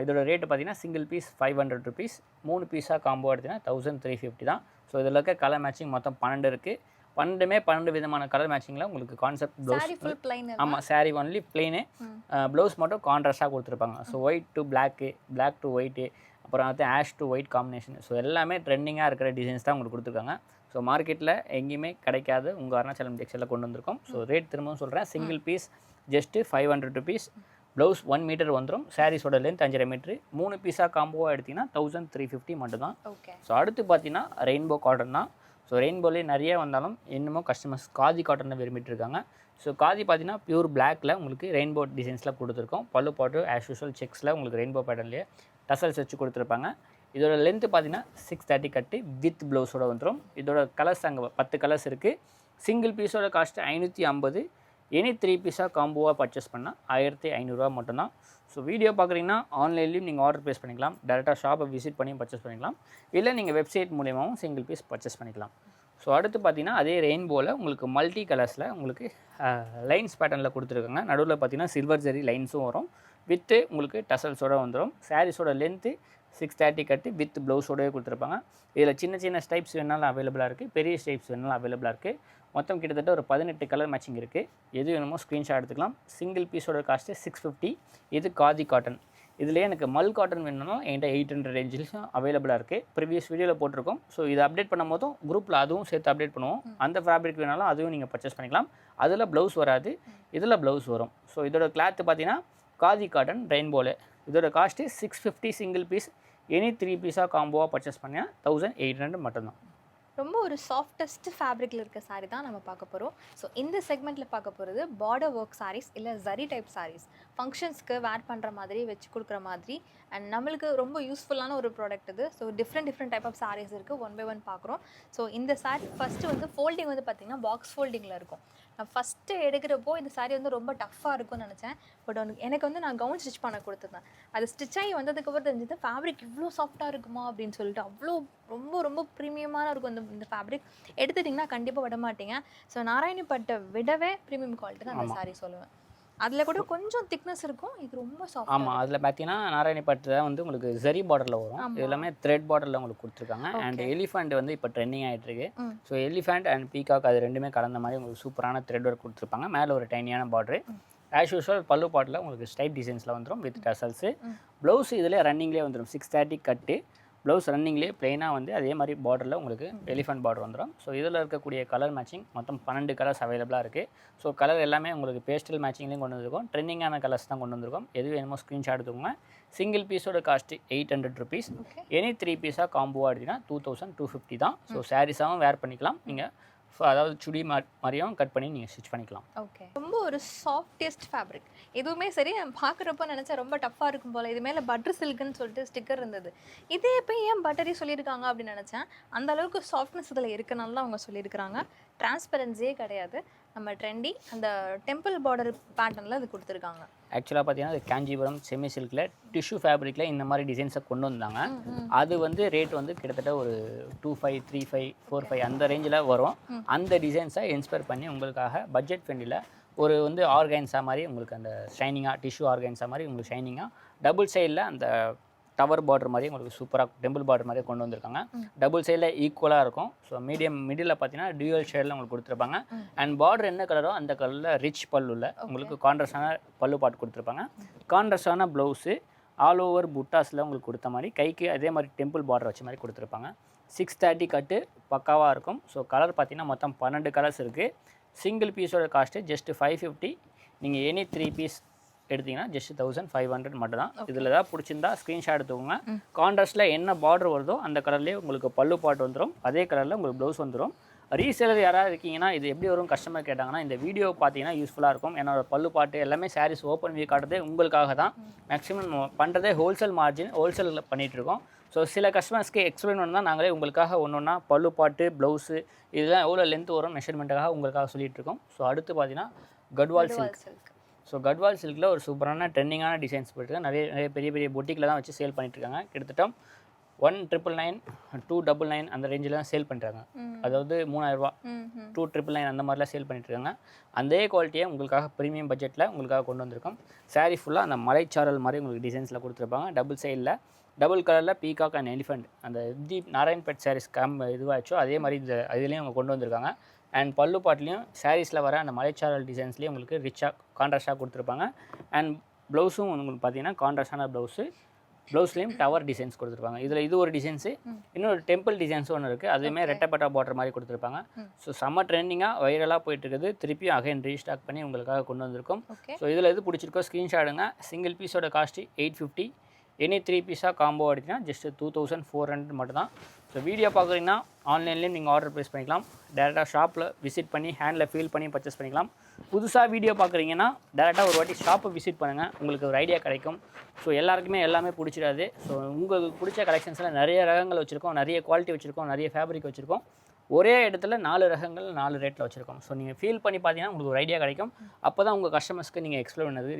இதோட ரேட்டு பார்த்தீங்கன்னா சிங்கிள் பீஸ் 500 ருபீஸ். 3 பீஸாக காம்போ எடுத்திங்கன்னா 1350 தான். ஸோ இதில் இருக்க கலர் மேட்சிங் மொத்தம் 12 இருக்குது. 12 விதமான கலர் மேட்சிங்கில் உங்களுக்கு கான்செப்ட் ப்ளவுஸ். ஆமாம், சாரீ ஒன்லி பிளெயினு, ப்ளவுஸ் மட்டும் கான்ட்ராஸ்ட்டாக கொடுத்துருப்பாங்க. So white to black, black to white, அப்புறம் வந்து ash to white combination. So எல்லாமே ட்ரெண்டிங்காக இருக்கிற டிசைன்ஸ் தான் உங்களுக்கு கொடுத்துருக்காங்க. ஸோ மார்க்கெட்டில் எங்கேயுமே கிடைக்காது, உங்கள் அருணாச்சலம் டெக்ஸ்டைலில் கொண்டு வந்திருக்கோம். ஸோ ரேட் திரும்பவும் சொல்கிறேன், single piece just 500 rupees. Blouse 1 metre வந்துடும். சாரீஸோட லென்த் 5.5 மீட்ரு. 3 பீஸாக காம்போவாக எடுத்திங்கன்னா 1350 மட்டும்தான். ஸோ அடுத்து பார்த்தீங்கன்னா ரெயின்போ காட்டன் தான். ஸோ ரெயின்போலே நிறைய வந்தாலும் இன்னமும் கஸ்டமர்ஸ் காதி காட்டனை விரும்பிட்டு இருக்காங்க. ஸோ காதி பார்த்தீங்கன்னா பியூர் பிளாக்ல உங்களுக்கு ரெயின்போ டிசைன்ஸில் கொடுத்துருக்கோம். பல்லு பாட்டு ஆஸ் யூஷுவல் செக்ஸில் உங்களுக்கு ரெயின்போ பேட்டர்ன்லேயே டசல்ஸ் வச்சு கொடுத்துருப்பாங்க. இதோட லென்த்து பார்த்தீங்கன்னா 630 கட்டு வித் ப்ளவுஸோட வந்துடும். இதோட கலர்ஸ் அங்கே 10 கலர்ஸ் இருக்குது. சிங்கிள் பீஸோட காஸ்ட்டு 550. எனி 3 பீஸாக காம்போவாக பர்ச்சேஸ் பண்ணால் 1500 ரூபா மட்டும்தான். ஸோ வீடியோ பார்க்குறீங்கன்னா ஆன்லைன்லேயும் நீங்கள் ஆர்டர் ப்ளேஸ் பண்ணிக்கலாம். டேரெக்டாக ஷாப்பை விசிட் பண்ணியும் பர்ச்சேஸ் பண்ணிக்கலாம். இல்லை நீங்கள் வெப்சைட் மூலியமாகவும் சிங்கிள் பீஸ் பர்ச்சேஸ் பண்ணிக்கலாம். ஸோ அடுத்து பார்த்தீங்கன்னா அதே ரெயின்போவில் உங்களுக்கு மல்டி கலர்ஸில் உங்களுக்கு லைன்ஸ் பேட்டர்னில் கொடுத்துருக்காங்க. நடுவில் பார்த்தீங்கன்னா சில்வர் ஜெரி லைன்ஸும் வரும். வித்து உங்களுக்கு டசல்ஸோடு வந்துடும். சாரீஸோட லென்த்து 630 கட்டு வித் ப்ளவுஸோடவே கொடுத்துருப்பாங்க. இதில் சின்ன சின்ன ஸ்டைப்ஸ் வேணாலும் அவைலபிளாக இருக்குது, பெரிய ஸ்டைப்ஸ் வேணாலும் அவைலபிளாக இருக்குது. மொத்தம் கிட்டத்தட்ட ஒரு 18 கலர் மேட்சிங் இருக்குது. எது வேணுமோ ஸ்க்ரீன்ஷாட் எடுத்துக்கலாம். சிங்கிள் பீஸோட காஸ்ட்டு 650. இது காதி காட்டன். இதுலேயே எனக்கு மல் காட்டன் வேணும்னாலும் என்கிட்ட 800 ரேஞ்சிலும் அவைலபிளாக இருக்குது. ப்ரீவியஸ் வீடியோவில் போட்டிருக்கோம். ஸோ இதை அப்டேட் பண்ணும் போதும் குரூப்பில் அதுவும் சேர்த்து அப்டேட் பண்ணுவோம். அந்த ஃபேப்ரிக் வேணாலும் அதுவும் நீங்கள் பர்ச்சேஸ் பண்ணிக்கலாம். அதில் ப்ளவுஸ் வராது, இதில் ப்ளவுஸ் வரும். ஸோ இதோட கிளாத்து பார்த்தீங்கன்னா காதி காட்டன் ரெயின்போவில். இதோட காஸ்ட்டு 650 சிங்கிள் பீஸ். எனி 3 பீஸாக காம்போவாக பர்ச்சேஸ் பண்ணால் 1800 மட்டும்தான். ரொம்ப ஒரு சாஃப்டஸ்ட் ஃபேப்ரிக்கில் இருக்க சாரீ தான் நம்ம பார்க்க போகிறோம். ஸோ இந்த செக்மெண்ட்டில் பார்க்க போகிறது பார்டர் ஒர்க் சாரீஸ் இல்லை ஜரி டைப் சாரீஸ். ஃபங்க்ஷன்ஸ்க்கு வேர் பண்ணுற மாதிரி வச்சு கொடுக்குற மாதிரி அண்ட் நம்மளுக்கு ரொம்ப யூஸ்ஃபுல்லான ஒரு ப்ராடக்ட் இது. So different type of saris இருக்குது, ஒன் பை ஒன் பார்க்குறோம். ஸோ இந்த சாரீ ஃபஸ்ட்டு வந்து ஃபோல்டிங் வந்து பார்த்திங்கன்னா பாக்ஸ் ஃபோல்டிங்கில் இருக்கும். நான் ஃபஸ்ட்டு எடுக்கிறப்போ இந்த சாரீ வந்து ரொம்ப டஃப்பாக இருக்கும்னு நினச்சேன். பட் எனக்கு வந்து நான் கவுன் ஸ்டிச் பண்ண கொடுத்துருந்தேன். அது ஸ்டிச் ஆகி வந்ததுக்கப்புறம் தெரிஞ்சது ஃபேப்ரிக் இவ்வளோ சாஃப்டாக இருக்குமா அப்படின்னு சொல்லிட்டு. அவ்வளோ ரொம்ப ரொம்ப ப்ரீமியமான இருக்கும் இந்த ஃபேப்ரிக். எடுத்துட்டிங்கன்னா கண்டிப்பாக விட மாட்டீங்க. ஸோ நாராயணி பட்டை விடவே ப்ரீமியம் குவாலிட்டி தான் அந்த சாரீ சொல்லுவேன். அதில் கூட கொஞ்சம் திக்னஸ் இருக்கும், இது ரொம்ப சாஃப்ட். ஆமாம், அதில் பார்த்தீங்கன்னா நாராயணி பட்டு தான் வந்து உங்களுக்கு ஜரி பார்டரில் வரும். இது எல்லாமே த்ரெட் பார்டரில் உங்களுக்கு கொடுத்துருக்காங்க. அண்ட் எலிஃபண்ட் வந்து இப்போ ட்ரெண்டிங் ஆகிட்டு இருக்கு. ஸோ எலிஃபண்ட் அண்ட் பீகாக் அது ரெண்டுமே கலந்த மாதிரி உங்களுக்கு சூப்பரான த்ரெட் ஒர்க் கொடுத்துருப்பாங்க. மேலே ஒரு டைனியான பார்டரு. ஆஸ் யூஸ்வல் பல்லு பாட்டில் உங்களுக்கு ஸ்டைப் டிசைன்ஸில் வந்துடும் வித் டசல்ஸு. ப்ளவுஸ் இதில் ரன்னிங்லேயே வந்துடும். 630 கட்டு ப்ளவுஸ் ரன்னிங்லேயே ப்ளைனாக வந்து அதே மாதிரி பார்டரில் உங்களுக்கு எலிஃபண்ட் பார்டர் வந்துடும். ஸோ இதில் இருக்கக்கூடிய கலர் மேட்சிங் மொத்தம் 12 கலர்ஸ் அவைலபிளாக இருக்குது. ஸோ கலர் எல்லாமே உங்களுக்கு பேஸ்டல் மேட்சிங்லேயும் கொண்டு வந்திருக்கோம். ட்ரெண்டிங்கான கலர்ஸ் தான் கொண்டு வந்திருக்கோம். எது வேணுமோ ஸ்க்ரீன்ஷாட் எடுத்துக்கோங்க. சிங்கிள் பீஸோட காஸ்ட்டு 800 ருபீஸ். எனி 3 பீஸாக காம்போவாக எடுத்திங்கன்னா 2250 தான். ஸோ சாரீஸாகவும் வேர் பண்ணிக்கலாம். நீங்கள் அதாவது சுடி மாதிரியும் கட் பண்ணி நீங்கள் ஸ்டிச் பண்ணிக்கலாம். ஓகே, ரொம்ப ஒரு சாஃப்டஸ்ட் ஃபேப்ரிக். எதுவுமே சரி, நான் பார்க்குறப்போ நினச்சேன் ரொம்ப டஃப்பாக இருக்கும் போல். இது மேலே பட்டர் சில்க்குன்னு சொல்லிட்டு ஸ்டிக்கர் இருந்தது. இதே இப்போ ஏன் பட்டரி சொல்லியிருக்காங்க அப்படின்னு நினச்சேன். அந்த அளவுக்கு சாஃப்ட்னஸ் இதில் இருக்கனால தான் அவங்க சொல்லியிருக்கிறாங்க. டிரான்ஸ்பரன்சியே கிடையாது. நம்ம ட்ரெண்டி அந்த டெம்பிள் பார்டர் பேட்டர்னில் அது கொடுத்துருக்காங்க. ஆக்சுவலாக பார்த்தீங்கன்னா அது காஞ்சிபுரம் செமி சில்கில் டிஷ்யூ ஃபேப்ரிக்கில் இந்த மாதிரி டிசைன்ஸை கொண்டு வந்தாங்க. அது வந்து ரேட் வந்து கிட்டத்தட்ட ஒரு 2500, 3500, 4500 அந்த ரேஞ்சில் வரும். அந்த டிசைன்ஸை இன்ஸ்பயர் பண்ணி உங்களுக்காக பட்ஜெட் ஃப்ரெண்டில் ஒரு வந்து ஆர்கன்ஸா மாதிரி உங்களுக்கு அந்த ஷைனிங்காக டிஷ்யூ ஆர்கன்ஸா மாதிரி உங்களுக்கு ஷைனிங்காக டபுள் சைடில் அந்த டவர் பார்டர் மாதிரி உங்களுக்கு சூப்பராக டெம்பிள் பார்டர் மாதிரி கொண்டு வந்திருக்காங்க. டபுள் சைடில் ஈக்குவலாக இருக்கும். ஸோ மிடில் பார்த்தீங்கன்னா டியூவல் ஷேடில் உங்களுக்கு கொடுத்துருப்பாங்க. அண்ட் பார்டர் என்ன கலரோ அந்த கலரில் ரிச் பல்லுவில் உங்களுக்கு கான்ட்ராஸ்டான பல்லு பாட்டு கொடுத்துருப்பாங்க. கான்ட்ராஸ்டான ப்ளவுஸு ஆல் ஓவர் புட்டாஸில் உங்களுக்கு கொடுத்த மாதிரி கைக்கு அதே மாதிரி டெம்பிள் பார்டர் வச்ச மாதிரி கொடுத்துருப்பாங்க. 630 கட்டு பக்காவாக இருக்கும். ஸோ கலர் பார்த்தீங்கன்னா மொத்தம் 12 கலர்ஸ் இருக்குது. சிங்கிள் பீஸோட காஸ்ட்டு ஜஸ்ட் 550. நீங்கள் எனி 3 பீஸ் எடுத்திங்கன்னா ஜஸ்ட் 1500 மட்டும் தான். இதில் ஏதாவது பிடிச்சிருந்தா ஸ்க்ரீன்ஷாட் எடுத்துக்கோங்க. கான்ட்ராஸ்ட்டில் என்ன பார்டர் வருதோ அந்த கலர்லேயே உங்களுக்கு பல்லு பாட்டு வந்துடும். அதே கலரில் உங்களுக்கு ப்ளவுஸ் வந்துடும். ரீசேலர் யாராவது இருக்கீங்கன்னா இது எப்படி வரும் கஸ்டமர் கேட்டாங்கன்னா இந்த வீடியோ பார்த்தீங்கன்னா யூஸ்ஃபுல்லாக இருக்கும். என்னோட பல்லு பாட்டு எல்லாமே சாரீஸ் ஓப்பன் வியூ காட்டுறதே உங்களுக்காக தான். மேக்ஸிமம் பண்ணுறதே ஹோல்சேல் மார்ஜின் ஹோல்சேலில் பண்ணிகிட்ருக்கோம். ஸோ சில கஸ்டமர்ஸ்க்கு எக்ஸ்பிளைன் பண்ணால் நாங்களே உங்களுக்காக ஒன்று பல்லு பாட்டு ப்ளவுஸு இதெல்லாம் எவ்வளோ லென்த் வரும் மெஷர்மெண்ட்டுக்காக உங்களுக்காக சொல்லிகிட்டு இருக்கோம். ஸோ அடுத்து பார்த்தீங்கன்னா கட்வால் சில்க். ஸோ கட்வால் சில்கில் ஒரு சூப்பரான ட்ரெண்டிங்கான டிசைன்ஸ் போயிட்டுருக்கு. நிறைய பெரிய பொட்டிக்கில் தான் வச்சு சேல் பண்ணிட்டுருக்காங்க. கிட்டத்தட்ட 1999, 299 அந்த ரேஞ்சில் தான் சேல் பண்ணுறாங்க. அதாவது 3000, 2999 அந்த மாதிரிலாம் சேல் பண்ணிட்டுருக்காங்க. அதே குவாலிட்டியை உங்களுக்காக ப்ரீமியம் பட்ஜெட்டில் உங்களுக்காக கொண்டு வந்திருக்கோம். சாரீ ஃபுல்லாக அந்த மலைச்சாரல் மாதிரி உங்களுக்கு டிசைன்ஸில் கொடுத்துருப்பாங்க. டபுள் சைடில் டபுள் கலரில் பீகாக் அண்ட் எலிஃபண்ட் அந்த எப்படி நாராயண் பெட் சாரீஸ் இதுவாச்சோ அதே மாதிரி இந்த இதுலேயும் அவங்க கொண்டு வந்திருக்காங்க. அண்ட் பல்லு பாட்லேயும் சாரீஸில் வர அந்த மலைச்சாரல் டிசைன்ஸ்லேயும் உங்களுக்கு ரிச்சாக கான்ட்ராஸ்டாக கொடுத்துருப்பாங்க. அண்ட் ப்ளவுஸும் உங்களுக்கு பார்த்தீங்கன்னா கான்ட்ராஸ்டான ப்ளவுஸ்லேயும் டவர் டிசைன்ஸ் கொடுத்துருப்பாங்க. இதில் இது ஒரு டிசைன்ஸு, இன்னொரு டெம்பிள் டிசைன்ஸும் ஒன்று இருக்குது. அதுவுமே ரெட்டப்பட்டா பார்டர் மாதிரி கொடுத்துருப்பாங்க. ஸோ செம்ம ட்ரெண்டிங்காக வைரலாக போயிட்டுருக்குது. திருப்பியும் அகைன் ரீஸ்டாக் பண்ணி உங்களுக்காக கொண்டு வந்திருக்கோம். ஸோ இதில் எது பிடிச்சிருக்கோ ஸ்க்ரீன்ஷாட்டுங்க. சிங்கிள் பீஸோட காஸ்ட்டு 850. எனி 3 பீஸாக காம்போ எடுத்திங்கன்னா ஜஸ்ட் 2400 மட்டும் தான். ஸோ வீடியோ பார்க்குறீங்கன்னா ஆன்லைன்லேயும் நீங்கள் ஆர்டர் ப்ளேஸ் பண்ணிக்கலாம். டேரெக்டாக ஷாப்பில் விசிட் பண்ணி ஹேண்டில் ஃபீல் பண்ணி பர்ச்சேஸ் பண்ணிக்கலாம். புதுசாக வீடியோ பார்க்குறீங்கன்னா டேரெக்டாக ஒரு வாட்டி ஷாப்பை விசிட் பண்ணுங்கள், உங்களுக்கு ஒரு ஐடியா கிடைக்கும். ஸோ எல்லாருக்குமே எல்லாமே பிடிச்சிடாது. ஸோ உங்களுக்கு பிடிச்ச கலெக்ஷன்ஸில் நிறைய ரகங்கள் வச்சுருக்கோம், நிறைய குவாலிட்டி வச்சுருக்கோம், நிறைய ஃபேப்ரிக் வச்சுருக்கோம். ஒரே இடத்துல 4 ரகங்கள் 4 ரேட்டில் வச்சுருக்கோம். ஸோ நீங்கள் ஃபீல் பண்ணி பார்த்தீங்கன்னா உங்களுக்கு ஒரு ஐடியா கிடைக்கும். அப்போ தான் உங்கள் கஸ்டமர்ஸ்க்கு நீங்கள் எக்ஸ்பிளைன் பண்ணது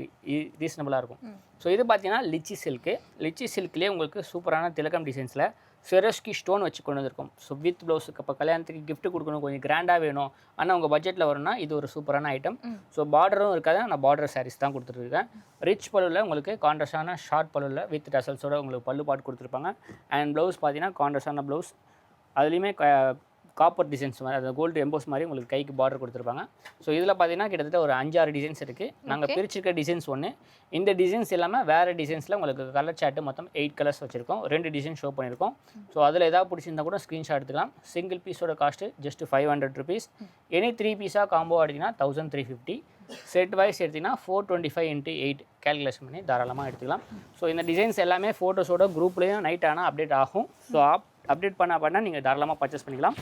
ரீசனபுளாக இருக்கும். ஸோ இது பார்த்தீங்கன்னா லிச்சி சில்க்கு. லிச்சி சில்க்லேயே உங்களுக்கு சூப்பரான திலகம் டிசைன்ஸில் ஸ்வெரோஸ்கி ஸ்டோன் வச்சு கொண்டு வந்திருக்கும். ஸோ வித் ப்ளவுஸுக்கு இப்போ கல்யாணத்துக்கு கிஃப்ட் கொடுக்கணும், கொஞ்சம் கிராண்டாக வேணும் ஆனால் உங்கள் பட்ஜெட்டில் வரும்னா இது ஒரு சூப்பரான ஐட்டம். ஸோ பார்டரும் இருக்காது, நான் பார்டர் சாரீஸ் தான் கொடுத்துருக்கேன். ரிச் பல்லுவில் உங்களுக்கு கான்ட்ராஸ்டான ஷார்ட் பல்லுவில் வித் டசல்ஸோட உங்களுக்கு பல்லு பாட்டு கொடுத்துருப்பாங்க. அண்ட் ப்ளவுஸ் பார்த்தீங்கன்னா கான்ட்ராஸ்டான ப்ளவுஸ், அதுலேயுமே காப்பர் டிசைன்ஸ் மாதிரி அந்த கோல்டு எம்போஸ் மாதிரி உங்களுக்கு கைக்கு பார்டர் கொடுத்துருப்பாங்க. ஸோ இதில் பார்த்தீங்கன்னா கிட்டத்தட்ட ஒரு 5-6 டிசைன்ஸ் இருக்குது. நாங்கள் பிரிச்சிருக்க டிசைன்ஸ் ஒன்று. இந்த டிசைன்ஸ் இல்லாமல் வேறு டிசைன்ஸில் உங்களுக்கு கலர் சார்ட்டு மொத்தம் 8 கலர்ஸ் வச்சுருக்கோம். 2 டிசைன் ஷோ பண்ணியிருக்கோம். ஸோ அதில் ஏதாவது பிடிச்சிருந்தா கூட ஸ்க்ரீன்ஷாட் எடுத்துக்கலாம். சிங்கிள் பீஸோட காஸ்ட்டு ஜஸ்ட் 500 ருபீஸ். எனி 3 பீஸாக காம்போ எடுத்திங்கன்னா 1350. செட் வைஸ் எடுத்திங்கன்னா 425 × 8 கேல்குலேஷன் பண்ணி தாராளமாக எடுத்துக்கலாம். ஸோ இந்த டிசைன்ஸ் எல்லாமே ஃபோட்டோஸோட குரூப்லேயும் நைட் ஆனால் அப்டேட் ஆகும். ஸோ அப்டேட் பண்ண நீங்கள் தாராளமாக பர்ச்சேஸ் பண்ணிக்கலாம்.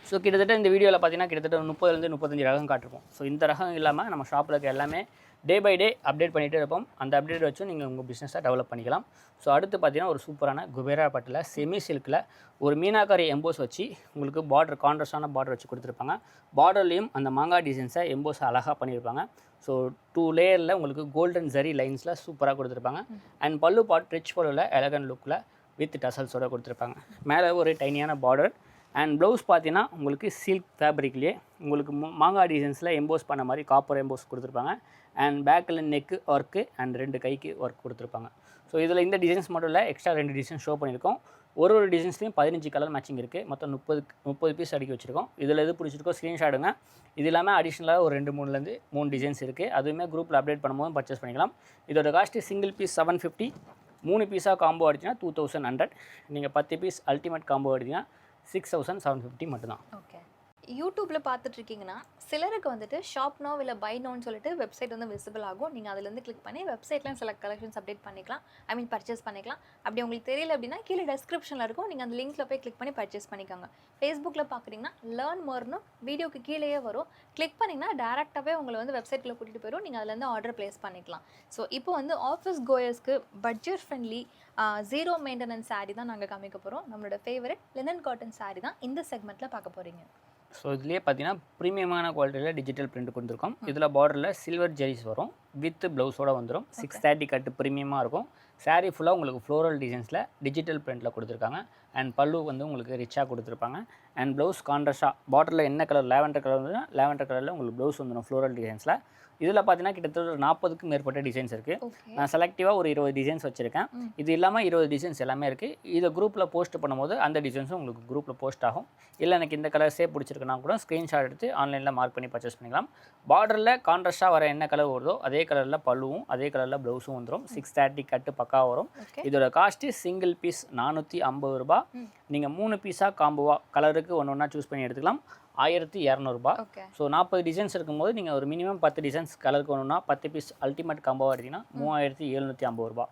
ஸோ கிட்டத்தட்ட இந்த வீடியோவில் பார்த்தீங்கன்னா கிட்டத்தட்ட 30 to 35 ரகம் காட்டிருப்போம். ஸோ இந்த ரகம் இல்லாமல் நம்ம ஷாப்பில் இருக்க எல்லாமே டே பை டே அப்டேட் பண்ணிகிட்டே இருப்போம். அந்த அப்டேட் வச்சும் நீங்கள் உங்கள் பிஸ்னஸை டெவலப் பண்ணிக்கலாம். ஸோ அடுத்து பார்த்தீங்கன்னா ஒரு சூப்பரான குபேரா பட்டில் செமி சில்கில் ஒரு மீனாக்காரி எம்போஸ் வச்சு உங்களுக்கு பார்டர் கான்ட்ராஸ்டான பார்டர் வச்சு கொடுத்துருப்பாங்க. பார்டர்லேயும் அந்த மாங்காய் டிசைன்ஸை எம்போஸ் அழகாக பண்ணியிருப்பாங்க. ஸோ 2 லேயரில் உங்களுக்கு கோல்டன் ஜரி லைன்ஸில் சூப்பராக கொடுத்துருப்பாங்க. அண்ட் பல்லு பார்ட் ரிச் பல்லுவில் எலகன் லுக்கில் வித் டசல்ஸோடு கொடுத்துருப்பாங்க. மேலே ஒரு டைனியான பார்டர். அண்ட் ப்ளவுஸ் பார்த்தீங்கன்னா உங்களுக்கு சில்க் ஃபேப்ரிக்லேயே உங்களுக்கு மாங்காய் டிசைன்ஸில் எம்போஸ் பண்ண மாதிரி காப்பர் எம்போஸ் கொடுத்துருப்பாங்க. அண்ட் பேக்கில் நெக்கு ஒர்க்கு அண்ட் 2 கைக்கு ஒர்க் கொடுத்துருப்பாங்க. ஸோ இதில் இந்த டிசைன்ஸ் மட்டும் இல்லை, எக்ஸ்ட்ரா 2 டிசைன்ஸ் ஷோ பண்ணியிருக்கோம். ஒரு டிசைன்ஸ்லையும் 15 கலர் மேட்சிங் இருக்குது. மொத்தம் 30 பீஸ் அடிக்க வச்சுருக்கோம். இதில் எது பிடிச்சிருக்கோ ஸ்க்ரீன்ஷாட்டுங்க. இது இல்லாமல் அடிஷ்னலாக ஒரு 3 டிசைன்ஸ் இருக்குது. அதுவுமே குரூப்பில் அப்டேட் பண்ணும்போது பர்ச்சேஸ் பண்ணிக்கலாம். இதோட காஸ்ட்டு சிங்கிள் பீஸ் 750, 3 பீஸாக காம்போ அடிச்சிங்கன்னா 2100. நீங்கள் 10 பீஸ் அல்டிமேட் காம்போ அடிச்சிங்கன்னா 6750 மட்டும்தான். ஓகே. யூடியூப்பில் பார்த்துட்ருக்கீங்கன்னா சிலருக்கு வந்துட்டு ஷாப் நோ இல்லை பை நோன்னு சொல்லிட்டு வெப்சைட் வந்து விசிபிள் ஆகும். நீங்கள் அதுலேருந்து கிளிக் பண்ணி வெப்சைட்லாம் சில கலெக்ஷன்ஸ் அப்டேட் பண்ணிக்கலாம், பர்ச்சேஸ் பண்ணிக்கலாம். அப்படி உங்களுக்கு தெரியல அப்படின்னா கீழே டெஸ்கிரிப்ஷனில் இருக்கும், நீங்கள் அந்த லிங்க்கில் போய் கிளிக் பண்ணி பர்ச்சேஸ் பண்ணிக்கோங்க. ஃபேஸ்புக்கில் பார்க்குறீங்கன்னா லேர்ன் மோர்னு வீடியோக்கு கீழேயே வரும். கிளிக் பண்ணிங்கன்னா டேரெக்டாகவே உங்களை வந்து வெப்சைட்டில் கூட்டிகிட்டு போயிடும். நீங்கள் அதுலேருந்து ஆர்டர் ப்ளேஸ் பண்ணிக்கலாம். ஸோ இப்போ வந்து ஆஃபீஸ் கோயர்ஸ்க்கு பட்ஜெட் ஃப்ரெண்ட்லி 0 மெயின்டெனன்ஸ் சாரீ தான் நாங்கள் காமிக்க போகிறோம். நம்மளோட ஃபேவரட் லினன் காட்டன் சாரீ தான் இந்த செக்மெண்ட்டில் பார்க்க போகிறீங்க. ஸோ இதுலேயே பார்த்தீங்கன்னா ப்ரீமியமான குவாலிட்டியில் டிஜிட்டல் பிரிண்ட் கொடுத்துருக்கோம். இதில் பார்டரில் சில்வர் ஜெரிஸ் வரும், வித் ப்ளவுஸோடு வந்துடும். 630 கட்டு ப்ரீமியமாக இருக்கும். சாரீ ஃபுல்லாக உங்களுக்கு ஃப்ளோரல் டிசைன்ஸில் டிஜிட்டல் பிரிண்ட்டில் கொடுத்துருக்காங்க. அண்ட் பல்லு வந்து உங்களுக்கு ரிச்சாக கொடுத்துருப்பாங்க. அண்ட் ப்ளவுஸ் கான்ட்ராஸ்டாக பார்டரில் என்ன கலர் லேவெண்டர் கலர் வந்து லேவெண்டர் கலரில் உங்களுக்கு ப்ளவுஸ் வந்துடும் ஃப்ளோரல் டிசைன்ஸில். இதில் பார்த்தீங்கன்னா கிட்டத்தட்ட 40க்கும் மேற்பட்ட டிசைன்ஸ் இருக்குது. நான் செலக்டிவாக ஒரு 20 டிசைன்ஸ் வச்சுருக்கேன். இது இல்லாமல் 20 டிசைன்ஸ் எல்லாமே இருக்குது. இதை குரூப்பில் போஸ்ட் பண்ணும்போது அந்த டிசைன்ஸும் உங்களுக்கு குரூப்பில் போஸ்ட் ஆகும். இல்லை எனக்கு இந்த கலர்ஸே பிடிச்சிருக்குன்னா கூட ஸ்க்ரீன்ஷாட் எடுத்து ஆன்லைனில் மார்க் பண்ணி பர்ச்சேஸ் பண்ணிக்கலாம். பார்டரில் கான்ட்ராஸ்ட்டாக வர என்ன கலர் வருதோ அதே கலரில் பல்லுவும் அதே கலரில் ப்ளவுஸும் வந்துடும். 630 கட்டு பக்காவாக வரும். இதோட காஸ்ட்டு சிங்கிள் பீஸ் 450 ரூபா. நீங்கள் 3 பீஸாக காம்போவாக கலருக்கு ஒன்று சூஸ் பண்ணி எடுத்துக்கலாம். 1200 ஸோ 40 டிசைன்ஸ் இருக்கும்போது நீங்கள் ஒரு மினிமம் 10 டிசைன்ஸ் கலருக்கு ஒன்றுனா 10 பீஸ் அல்டிமேட் காம்போவாக எடுத்திங்கன்னா 3750 ரூபா.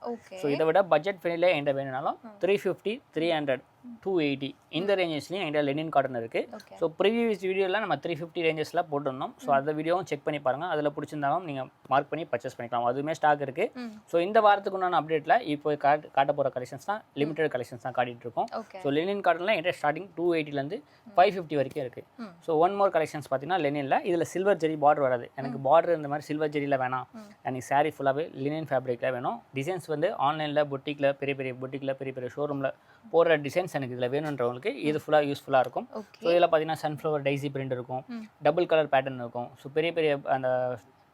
ஸோ இதை விட பட்ஜெட் ஃப்ரெண்ட்லியாக என்கிட்ட வேணும்னாலும் 350, 300, 280 இந்த ரேஞ்சஸ்லையும் என்கிட்ட லெனின் காட்டன் இருக்குது. ஸோ ப்ரீவியஸ் வீடியோவில் நம்ம 350 ரேஞ்சஸில் போட்டிருந்தோம். ஸோ அந்த வீடியோவும் செக் பண்ணி பாருங்கள். அதில் பிடிச்சிருந்தாலும் நீங்கள் மார்க் பண்ணி பர்ச்சேஸ் பண்ணிக்கலாம். அதுவுமே ஸ்டாக் இருக்குது. ஸோ இந்த வாரத்துக்கு உண்டான அப்டேட்டில் இப்போ காட்ட போகிற கலெக்ஷன்ஸ் தான் லிமிடெட் கலெக்ஷன்ஸ் தான் காட்டிகிட்டு இருக்கோம். ஸோ லெனின் காட்டனில் என்கிட்ட ஸ்டார்டிங் 280லேருந்து 550 வரைக்கும் இருக்குது. ஸோ ஒன் மோர் கலெக்ஷன்ஸ் பார்த்தீங்கன்னா லெனினில் இதில் சில்வர் ஜெரி பார்டர் வராது. எனக்கு பார்டர் இந்த மாதிரி சில்வர் ஜெரியில் வேணாம், எனக்கு சாரீ ஃபுல்லாகவே லினின் ஃபேப்ரிக்கில் வேணும். டிசைன்ஸ் வந்து ஆன்லைனில் பொட்டிக்கில் பெரிய பெரிய ஷோரூமில் போடுற டிசைன்ஸ் எனக்கு இதில் வேணுன்றவங்களுக்கு இது ஃபுல்லாக யூஸ்ஃபுல்லாக இருக்கும். ஸோ இதில் பார்த்தீங்கன்னா சன்ஃப்ளவர் டைசி பிரிண்ட் இருக்கும், டபுள் கலர் பேட்டர்ன் இருக்கும். ஸோ பெரிய அந்த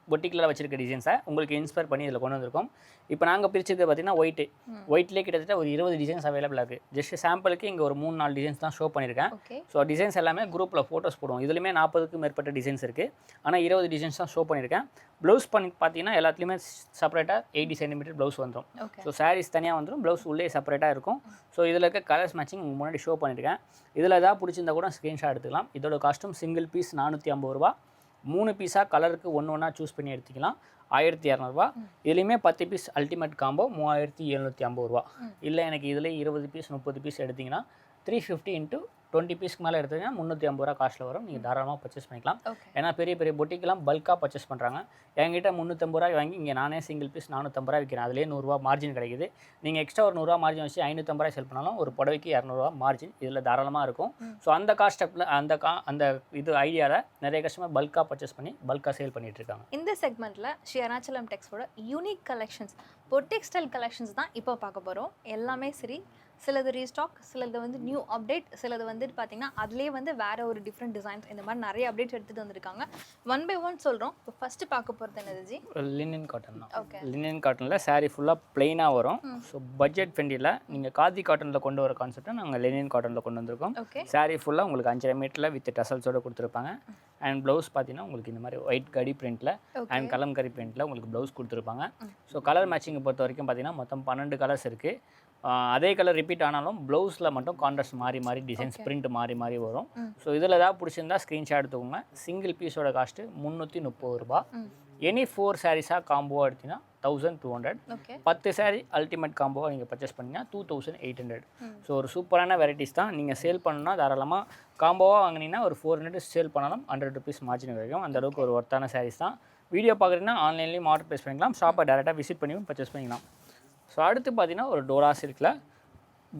பொட்டிக்கில் வச்சிருக்க டிசைன்ஸை உங்களுக்கு இன்ஸ்பயர் பண்ணி இதில் கொண்டு வந்திருக்கோம். இப்போ நாங்கள் பிரிச்சிருக்க பார்த்தீங்கன்னா ஒயிட்லேயே கிட்டத்தட்ட ஒரு 20 டிசைன்ஸ் அவைலபிளாக இருக்குது. ஜஸ்ட் சாம்பிளுக்கு இங்கே ஒரு 3-4 டிசைன்ஸ் தான் ஷோ பண்ணியிருக்கேன். ஸோ டிசைன்ஸ் எல்லாமே குரூப்பில் ஃபோட்டோஸ் போடுவோம். இதுலேயுமே 40க்கும் மேற்பட்ட டிசைன்ஸ் இருக்குது. ஆனால் 20 டிசைன்ஸ் தான் ஷோ பண்ணியிருக்கேன். ப்ளவுஸ் பண்ணி பார்த்தீங்கன்னா எல்லாத்துலேயுமே செப்பரேட்டாக 80 சென்டிமீட்டர் ப்ளவுஸ் வந்துடும். ஸோ சாரீஸ் தனியாக வந்துடும், ப்ளவுஸ் உள்ளே செப்பரேட்டாக இருக்கும். ஸோ இதில் இருக்க கலர்ஸ் மேட்சிங் முன்னாடி ஷோ பண்ணியிருக்கேன். இதில் ஏதாவது பிடிச்சிருந்தா கூட ஸ்க்ரீன்ஷாட் எடுத்துக்கலாம். இதோட காஸ்ட்டும் சிங்கிள் பீஸ் 450 ரூபா. 3 பீஸாக கலருக்கு ஒன்று சூஸ் பண்ணி எடுத்துக்கலாம். 1200 ரூபா. இதுலேயுமே 10 பீஸ் அல்டிமேட் காம்போ 3750 ரூபா. இல்லை எனக்கு இதில் 20 பீஸ் 30 பீஸ் எடுத்திங்கன்னா 350 இன்ட்டு 20 பீஸ்க்கு மேலே எடுத்தீங்கன்னா 350 ரூபா காஸ்ட்டில் வரும். நீங்கள் தாராளமாக பர்ச்சேஸ் பண்ணிக்கலாம். ஏன்னா பெரிய பொட்டிக்கெல்லாம் பல்காக பர்ச்சேஸ் பண்ணுறாங்க. என்கிட்ட 350 ரூபாய் வாங்கி இங்கே நானே சிங்கிள் பீஸ் 450 ரூபா விற்கிறேன். அதிலே 100 ரூபா மார்ஜின் கிடைக்குது. நீங்கள் எக்ஸ்ட்ரா ஒரு 100 ரூபா மார்ஜின் வச்சு 550 ரூபாய் செல் பண்ணாலும் ஒரு புடவைக்கு 200 ரூபா மார்ஜின் இதில் தாராளமாக இருக்கும். ஸோ அந்த காஸ்ட்டில் அந்த இது ஐடியாவில் நிறைய கஸ்டமர் பல்காக பர்ச்சேஸ் பண்ணி பல்காக சேல் பண்ணிட்டு இருக்காங்க. இந்த செக்மெண்ட்டில் ஸ்ரீ அருணாச்சலம் டெக்ஸோட unique collections, boutique style collections தான் இப்போ பார்க்க போகிறோம். எல்லாமே சரி, சிலது ரீஸ்டாக், சிலது வந்து நியூ அப்டேட், சிலது வந்துட்டு பார்த்தீங்கன்னா அதுலேயே வந்து வேறு ஒரு டிஃப்ரெண்ட் டிசைன்ஸ், இந்த மாதிரி நிறைய அப்டேட்ஸ் எடுத்துகிட்டு வந்திருக்காங்க. 1 by 1 சொல்கிறோம். இப்போ ஃபஸ்ட்டு பார்க்க போகிறது என்னது ஜி? லினன் காட்டன் தான். ஓகே, லினன் காட்டனில் சாரீ ஃபுல்லாக ப்ளைனாக வரும். ஸோ பட்ஜெட் ஃப்ரெண்ட்லியில் நீங்கள் காதி காட்டனில் கொண்டு வர கான்செப்டை நாங்கள் லினன் காட்டனில் கொண்டு வந்திருக்கோம். சாரீ ஃபுல்லாக உங்களுக்கு 5.5 மீட்டரில் வித் டசல்ஸோடு கொடுத்துருப்பாங்க. அண்ட் ப்ளவுஸ் பார்த்தீங்கன்னா உங்களுக்கு இந்த மாதிரி ஒயிட் கடி பிரிண்ட்டில் அண்ட் கலம்கரி பிரிண்ட்டில் உங்களுக்கு ப்ளவுஸ் கொடுத்துருப்பாங்க. ஸோ கலர் மேட்சிங்கை பொறுத்த வரைக்கும் பார்த்தீங்கன்னா மொத்தம் 12 கலர்ஸ் இருக்குது. அதே கலர் ரிப்பீட் ஆனாலும் ப்ளவுஸில் மட்டும் கான்ட்ராஸ்ட் மாறி டிசைன்ஸ் பிரிண்ட் மாறி வரும். ஸோ இதில் ஏதாவது பிடிச்சிருந்தா ஸ்க்ரீன்ஷாட் எடுத்துக்கோங்க. சிங்கிள் பீஸோட காஸ்ட்டு 330 ரூபா. எனி 4 சாரீஸாக காம்போவாக எடுத்திங்கன்னா 1200. 10 சாரீ அல்டிமேட் காம்போவாக நீங்கள் பர்ச்சேஸ் பண்ணிங்கன்னா 2800. ஸோ ஒரு சூப்பரான வெரைட்டிஸ் தான். நீங்கள் சேல் பண்ணணும்னா தாராளமாக காம்போவாக வாங்கினீங்கன்னா ஒரு 400 சேல் பண்ணாலும் 100 ருபீஸ் மார்ஜின் கிடைக்கும். அந்தளவுக்கு ஒரு ஒர்த்தான சாரீஸ் தான். வீடியோ பார்க்குறீங்கன்னா ஆன்லைன்லேயும் ஆர்டர் ப்ளேஸ் பண்ணிக்கலாம், ஷாப்பை டேரெக்டாக விசிட் பண்ணியும் பர்ச்சேஸ் பண்ணிக்கலாம். ஸோ அடுத்து பார்த்தீங்கன்னா ஒரு டோரா சில்கில்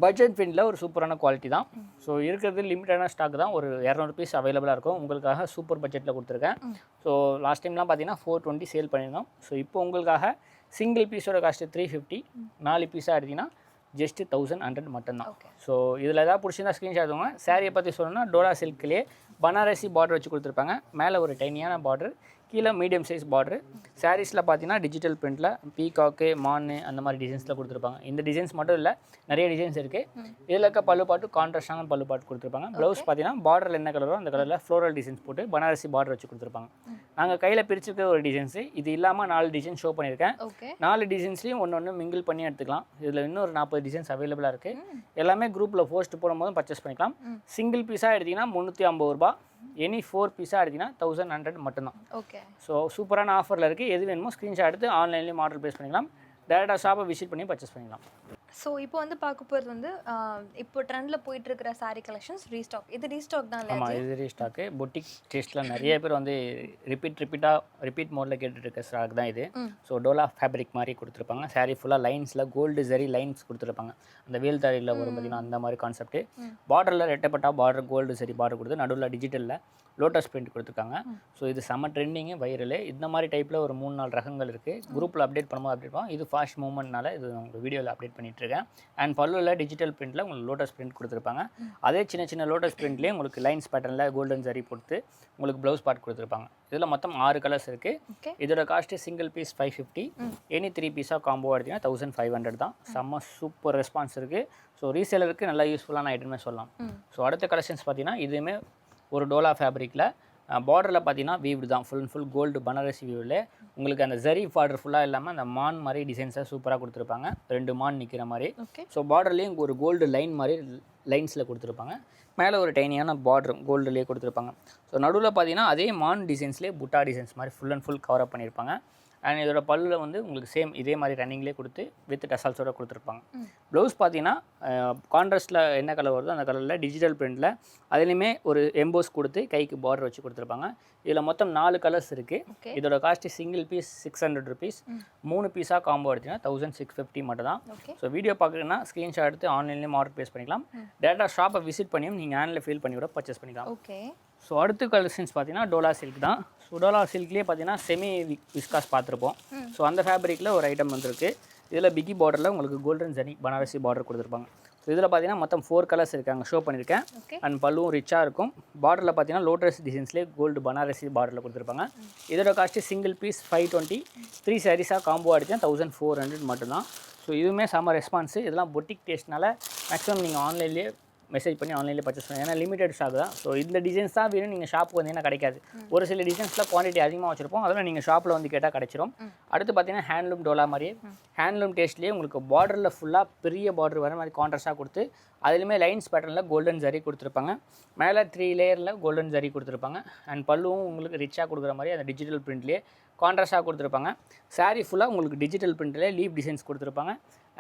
பட்ஜெட் ஃப்ரெண்டில் ஒரு சூப்பரான குவாலிட்டி தான். ஸோ இருக்கிறது லிமிட்டடான ஸ்டாக் தான், ஒரு 200 பீஸ் அவைலபிளாக இருக்கும். உங்களுக்காக சூப்பர் பட்ஜெட்டில் கொடுத்துருக்கேன். ஸோ லாஸ்ட் டைம்லாம் பார்த்தீங்கன்னா 420 சேல் பண்ணியிருந்தோம். ஸோ இப்போ உங்களுக்காக சிங்கிள் பீஸோட காஸ்ட்டு 350, 4 பீஸாக எடுத்திங்கன்னா ஜஸ்ட்டு 1100 மட்டும்தான். ஸோ இதில் ஏதாவது பிடிச்சிருந்தா ஸ்க்ரீன்ஷாட் எடுத்துங்க. சாரியை பற்றி சொல்லணும்னா டோரா சில்க்லேயே பனாரசி பார்டர் வச்சு கொடுத்துருப்பாங்க. மேலே ஒரு டைனியான பார்டர், கீழே மீடியம் சைஸ் பார்டர். சாரீஸில் பார்த்தீங்கன்னா டிஜிட்டல் பிரிண்டில் பீகாக்கு, மானு அந்த மாதிரி டிசைன்ஸில் கொடுத்துருப்பாங்க. இந்த டிசைன்ஸ் மட்டும் இல்லை, நிறைய டிசைன்ஸ் இருக்குது. இதில் இருக்க பல்லுப்பாட்டு கான்ட்ராஸ்டான பல்லுப்பாட்டு கொடுத்துருப்பாங்க. ப்ளவுஸ் பார்த்தீங்கன்னா பார்டரில் என்ன கலரோ அந்த கலரில் ஃப்ளோரல் டிசைன்ஸ் போட்டு பனாரசி பார்டர் வச்சு கொடுத்துருப்பாங்க. நாங்கள் கையில் பிரிச்சிருக்க ஒரு டிசைன்ஸு, இது இல்லாமல் 4 டிசைன் ஷோ பண்ணியிருக்கேன். 4 டிசைன்ஸ்லையும் ஒன்று மிங்கிள் பண்ணி எடுத்துக்கலாம். இதில் இன்னொரு 40 டிசைன்ஸ் அவைலபிளாக இருக்குது. எல்லாமே குரூப்பில் போஸ்ட் போடும்போதும் பர்ச்சேஸ் பண்ணிக்கலாம். சிங்கிள் பீஸாக எடுத்திங்கன்னா 350 ரூபா, எனி 4 பீஸாக எடுத்திங்கன்னா 1100 மட்டும்தான். ஓகே. ஸோ சூப்பரான ஆஃபரில் இருக்குது. எது வேணுமோ ஸ்க்ரீன்ஷாட் எடுத்து ஆன்லைன்லேயும் ஆர்டர் ப்ளேஸ் பண்ணிக்கலாம், டேரெக்டாக ஷாப்பை விசிட் பண்ணி பர்ச்சேஸ் பண்ணிக்கலாம். ஸோ இப்போ வந்து பார்க்க போகிறது வந்து இப்போ ட்ரெண்டில் போயிட்டு இருக்கிற சாரீ கலெக்ஷன்ஸ் ரீஸ்டாக். இது ரீஸ்டாக் தான் இல்லையா? ஆமாம், இது ரீஸ்டாக்கு. பொட்டிக் டேஸ்ட்டில் நிறைய பேர் வந்து ரிப்பீட் மோடில் கேட்டுட்டு இருக்க ஸ்டாக் தான் இது. ஸோ டோலா ஃபேப்ரிக் மாதிரி கொடுத்துருப்பாங்க. சாரீ ஃபுல்லாக லைன்ஸில் கோல்டு ஜரி லைன்ஸ் கொடுத்துருப்பாங்க. அந்த வேல் தாரியில் வரும் பார்த்தீங்கன்னா அந்த மாதிரி கான்செப்ட்டு. பார்டரில் ரெட்டப்பட்டா பார்டர் கோல்டு சரி பார்டர் கொடுத்து நடுவில் டிஜிட்டலில் லோட்டஸ் பிரிண்ட் கொடுத்துருக்காங்க. ஸோ இது செம்ம ட்ரெண்டிங்கு, வைரலு. இந்த மாதிரி டைப்பில் ஒரு 3-4 ரகங்கள் இருக்குது. குரூப்பில் அப்டேட் பண்ணும்போது அப்டேட் பண்ணுவோம். இது ஃபாஸ்ட் மூவ்மெண்ட்னால இது உங்கள் வீடியோவில் அப்டேட் பண்ணிட்டுருக்கேன். அண்ட் பல்லுவில் டிஜிட்டல் பிரிண்ட்டில் உங்களுக்கு லோட்டஸ் பிரிண்ட் கொடுத்துருப்பாங்க. அதே சின்ன லோட்டஸ் பிரிண்ட்லேயே உங்களுக்கு லைன்ஸ் பேட்டர்னில் கோல்டன் ஜரி கொடுத்து உங்களுக்கு ப்ளவுஸ் பார்ட் கொடுத்துருப்பாங்க. இதில் மொத்தம் 6 கலர்ஸ் இருக்குது. இதோட காஸ்ட்டு சிங்கிள் பீஸ் 550, எனி 3 பீஸாக காம்போ எடுத்திங்கன்னா 1500 தான். செம்ம சூப்பர் ரெஸ்பான்ஸ் இருக்குது. ஸோ ரீசேலருக்கு நல்லா யூஸ்ஃபுல்லான ஐட்டமே சொல்லலாம். ஸோ அடுத்த கலெக்ஷன்ஸ் பார்த்தீங்கன்னா இதுவுமே ஒரு டோலா ஃபேப்ரிக்கில் பார்டரில் பார்த்தீங்கன்னா வீவ்டு தான், full and full gold Banarasi வீவில் உங்களுக்கு அந்த ஜரி பார்டர் ஃபுல்லாக இல்லாமல் அந்த மான் மாதிரி டிசைன்ஸை சூப்பராக கொடுத்துருப்பாங்க. 2 மான் நிற்கிற மாதிரி. ஸோ பார்டர்லேயும் ஒரு கோல்டு லைன் மாதிரி லைன்ஸில் கொடுத்துருப்பாங்க. மேலே ஒரு டைனியான பார்டரும் கோல்டுலேயே கொடுத்துருப்பாங்க. ஸோ நடுவில் பார்த்தீங்கன்னா அதே மான் டிசைன்ஸ்லேயே புட்டா டிசைன்ஸ் மாதிரி full and full cover up பண்ணியிருப்பாங்க. அண்ட் இதோட பல்லில் வந்து உங்களுக்கு சேம் இதே மாதிரி ரன்னிங்லேயே கொடுத்து வித் டசால்ஸோட கொடுத்துருப்பாங்க. ப்ளவுஸ் பார்த்தீங்கன்னா கான்ட்ராஸ்ட்டில் என்ன கலர் வருதோ அந்த கலரில் டிஜிட்டல் பிரிண்டில் அதுலேயுமே ஒரு எம்போஸ் கொடுத்து கைக்கு பார்டர் வச்சு கொடுத்துருப்பாங்க. இதில் மொத்தம் 4 கலர்ஸ் இருக்குது. இதோட காஸ்ட்டு சிங்கிள் பீஸ் 600 ருபீஸ், 3 பீஸாக காம்போ எடுத்திங்கன்னா 1650 மட்டும் தான். ஸோ வீடியோ பார்க்குறீங்கன்னா ஸ்க்ரீன்ஷாட் எடுத்து ஆன்லைன்லேயும் ஆர்டர் ப்ளேஸ் பண்ணிக்கலாம். டேரெக்டாக ஷாப்பை விசிட் பண்ணியும் நீங்கள் ஆன்லைனில் ஃபீல் பண்ணி கூட பர்ச்சேஸ் பண்ணிக்கலாம். ஓகே. ஸோ அடுத்த கலெக்ஷன்ஸ் பார்த்தீங்கன்னா டோலா சில்க் தான். ஸோ டோலா சில்க்லேயே பார்த்தீங்கன்னா செமி விஸ்காஸ் பார்த்துருப்போம். ஸோ அந்த ஃபேப்ரிக்கில் ஒரு ஐட்டம் வந்துருக்கு. இதில் பிகி பார்டரில் உங்களுக்கு கோல்டன் ஜரி பனாரசி பார்டர் கொடுத்துருப்பாங்க. ஸோ இதில் பார்த்தீங்கன்னா மொத்தம் 4 கலர்ஸ் இருக்காங்க, ஷோ பண்ணியிருக்கேன். அண்ட் பல்லுவும் ரிச்சாக இருக்கும். பார்டரில் பார்த்தீங்கன்னா லோட்டஸ் டிசைன்ஸ்லேயே கோல்டு பனாரசி பார்டரில் கொடுத்துருப்பாங்க. இதோட காஸ்ட்டு சிங்கிள் பீஸ் 520, 3 சாரீஸாக காம்போ அடித்தா 1400 மட்டும்தான். ஸோ இதுவுமே செம்ம ரெஸ்பான்ஸு. இதெல்லாம் பொட்டிக் டேஸ்ட்னால மேக்ஸிமம் நீங்கள் ஆன்லைன்லேயே மெசேஜ் பண்ணி ஆன்லைனில் பர்ச்சேஸ் பண்ணுங்கள். ஏன்னா லிமிடெட் ஸ்டாக் தான். ஸோ இந்த டிசைன்ஸ் தான் வேணும், நீங்கள் ஷாப்புக்கு வந்தீங்கன்னா கிடைக்காது. ஒரு சில டிசைன்ஸில் குவான்டிட்டி அதிகமாக வச்சுருப்போம், அதெல்லாம் நீங்கள் ஷாப்பில் வந்து கேட்டால் கிடைச்சிரும். அடுத்து பார்த்தீங்கன்னா ஹேண்ட்லூம் டோலா மாதிரியே ஹேண்ட்லூம் டேஸ்ட்லேயே உங்களுக்கு பார்டரில் ஃபுல்லாக பெரிய பார்டர் வர மாதிரி கான்ட்ராஸ்ட்டாக கொடுத்து அதுலேயுமே லைன்ஸ் பேட்டர்னில் கோல்டன் ஜரி கொடுத்துருப்பாங்க. மேலே 3 லேயரில் கோல்டன் ஜரி கொடுத்துருப்பாங்க. அண்ட் பல்லுவும் உங்களுக்கு ரிச்சாக கொடுக்குற மாதிரி அந்த டிஜிட்டல் பிரிண்ட்லேயே கான்ட்ராஸ்ட்டாக கொடுத்துருப்பாங்க. சாரீ ஃபுல்லாக உங்களுக்கு டிஜிட்டல் பிரிண்ட்லேயே லீப் டிசைன்ஸ் கொடுத்துருப்பாங்க.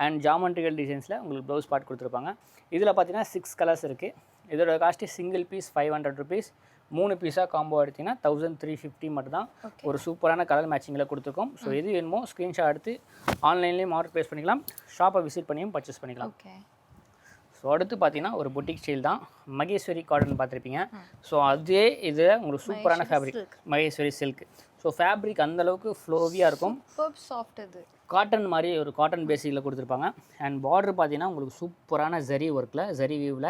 அண்ட் ஜாமெண்ட்ரிக்கல் டிசைன்ஸில் உங்களுக்கு ப்ளவுஸ் பார்ட் கொடுத்துருப்பாங்க. இதில் பார்த்தீங்கன்னா 6 கலர்ஸ் இருக்குது. இதோட காஸ்ட்டு சிங்கிள் பீஸ் 500 ருபீஸ், 3 பீஸாக காம்போ எடுத்திங்கன்னா 1350 மட்டும் தான். ஒரு சூப்பரான கலர் மேட்சிங்கில் கொடுத்துருக்கோம். ஸோ எது வேணுமோ ஸ்க்ரீன்ஷாட் எடுத்து ஆன்லைன்லேயும் ஆர்டர் ப்ளேஸ் பண்ணிக்கலாம், ஷாப்பை விசிட் பண்ணியும் பர்ச்சேஸ் பண்ணிக்கலாம். ஸோ அடுத்து பார்த்தீங்கன்னா ஒரு பொட்டிக் ஸ்டைல் தான். மகேஸ்வரி காட்டன் பார்த்துருப்பீங்க. ஸோ அதே இதில் உங்களுக்கு சூப்பரான fabric Maheswari silk. So fabric அந்தளவுக்கு ஃப்ளோவியாக இருக்கும், சாஃப்ட். இது காட்டன் மாதிரி ஒரு காட்டன் பேசிக்கில் கொடுத்துருப்பாங்க. அண்ட் பார்டர் பார்த்தீங்கன்னா உங்களுக்கு சூப்பரான ஜரி ஒர்க்கில் ஜரி வியூவில்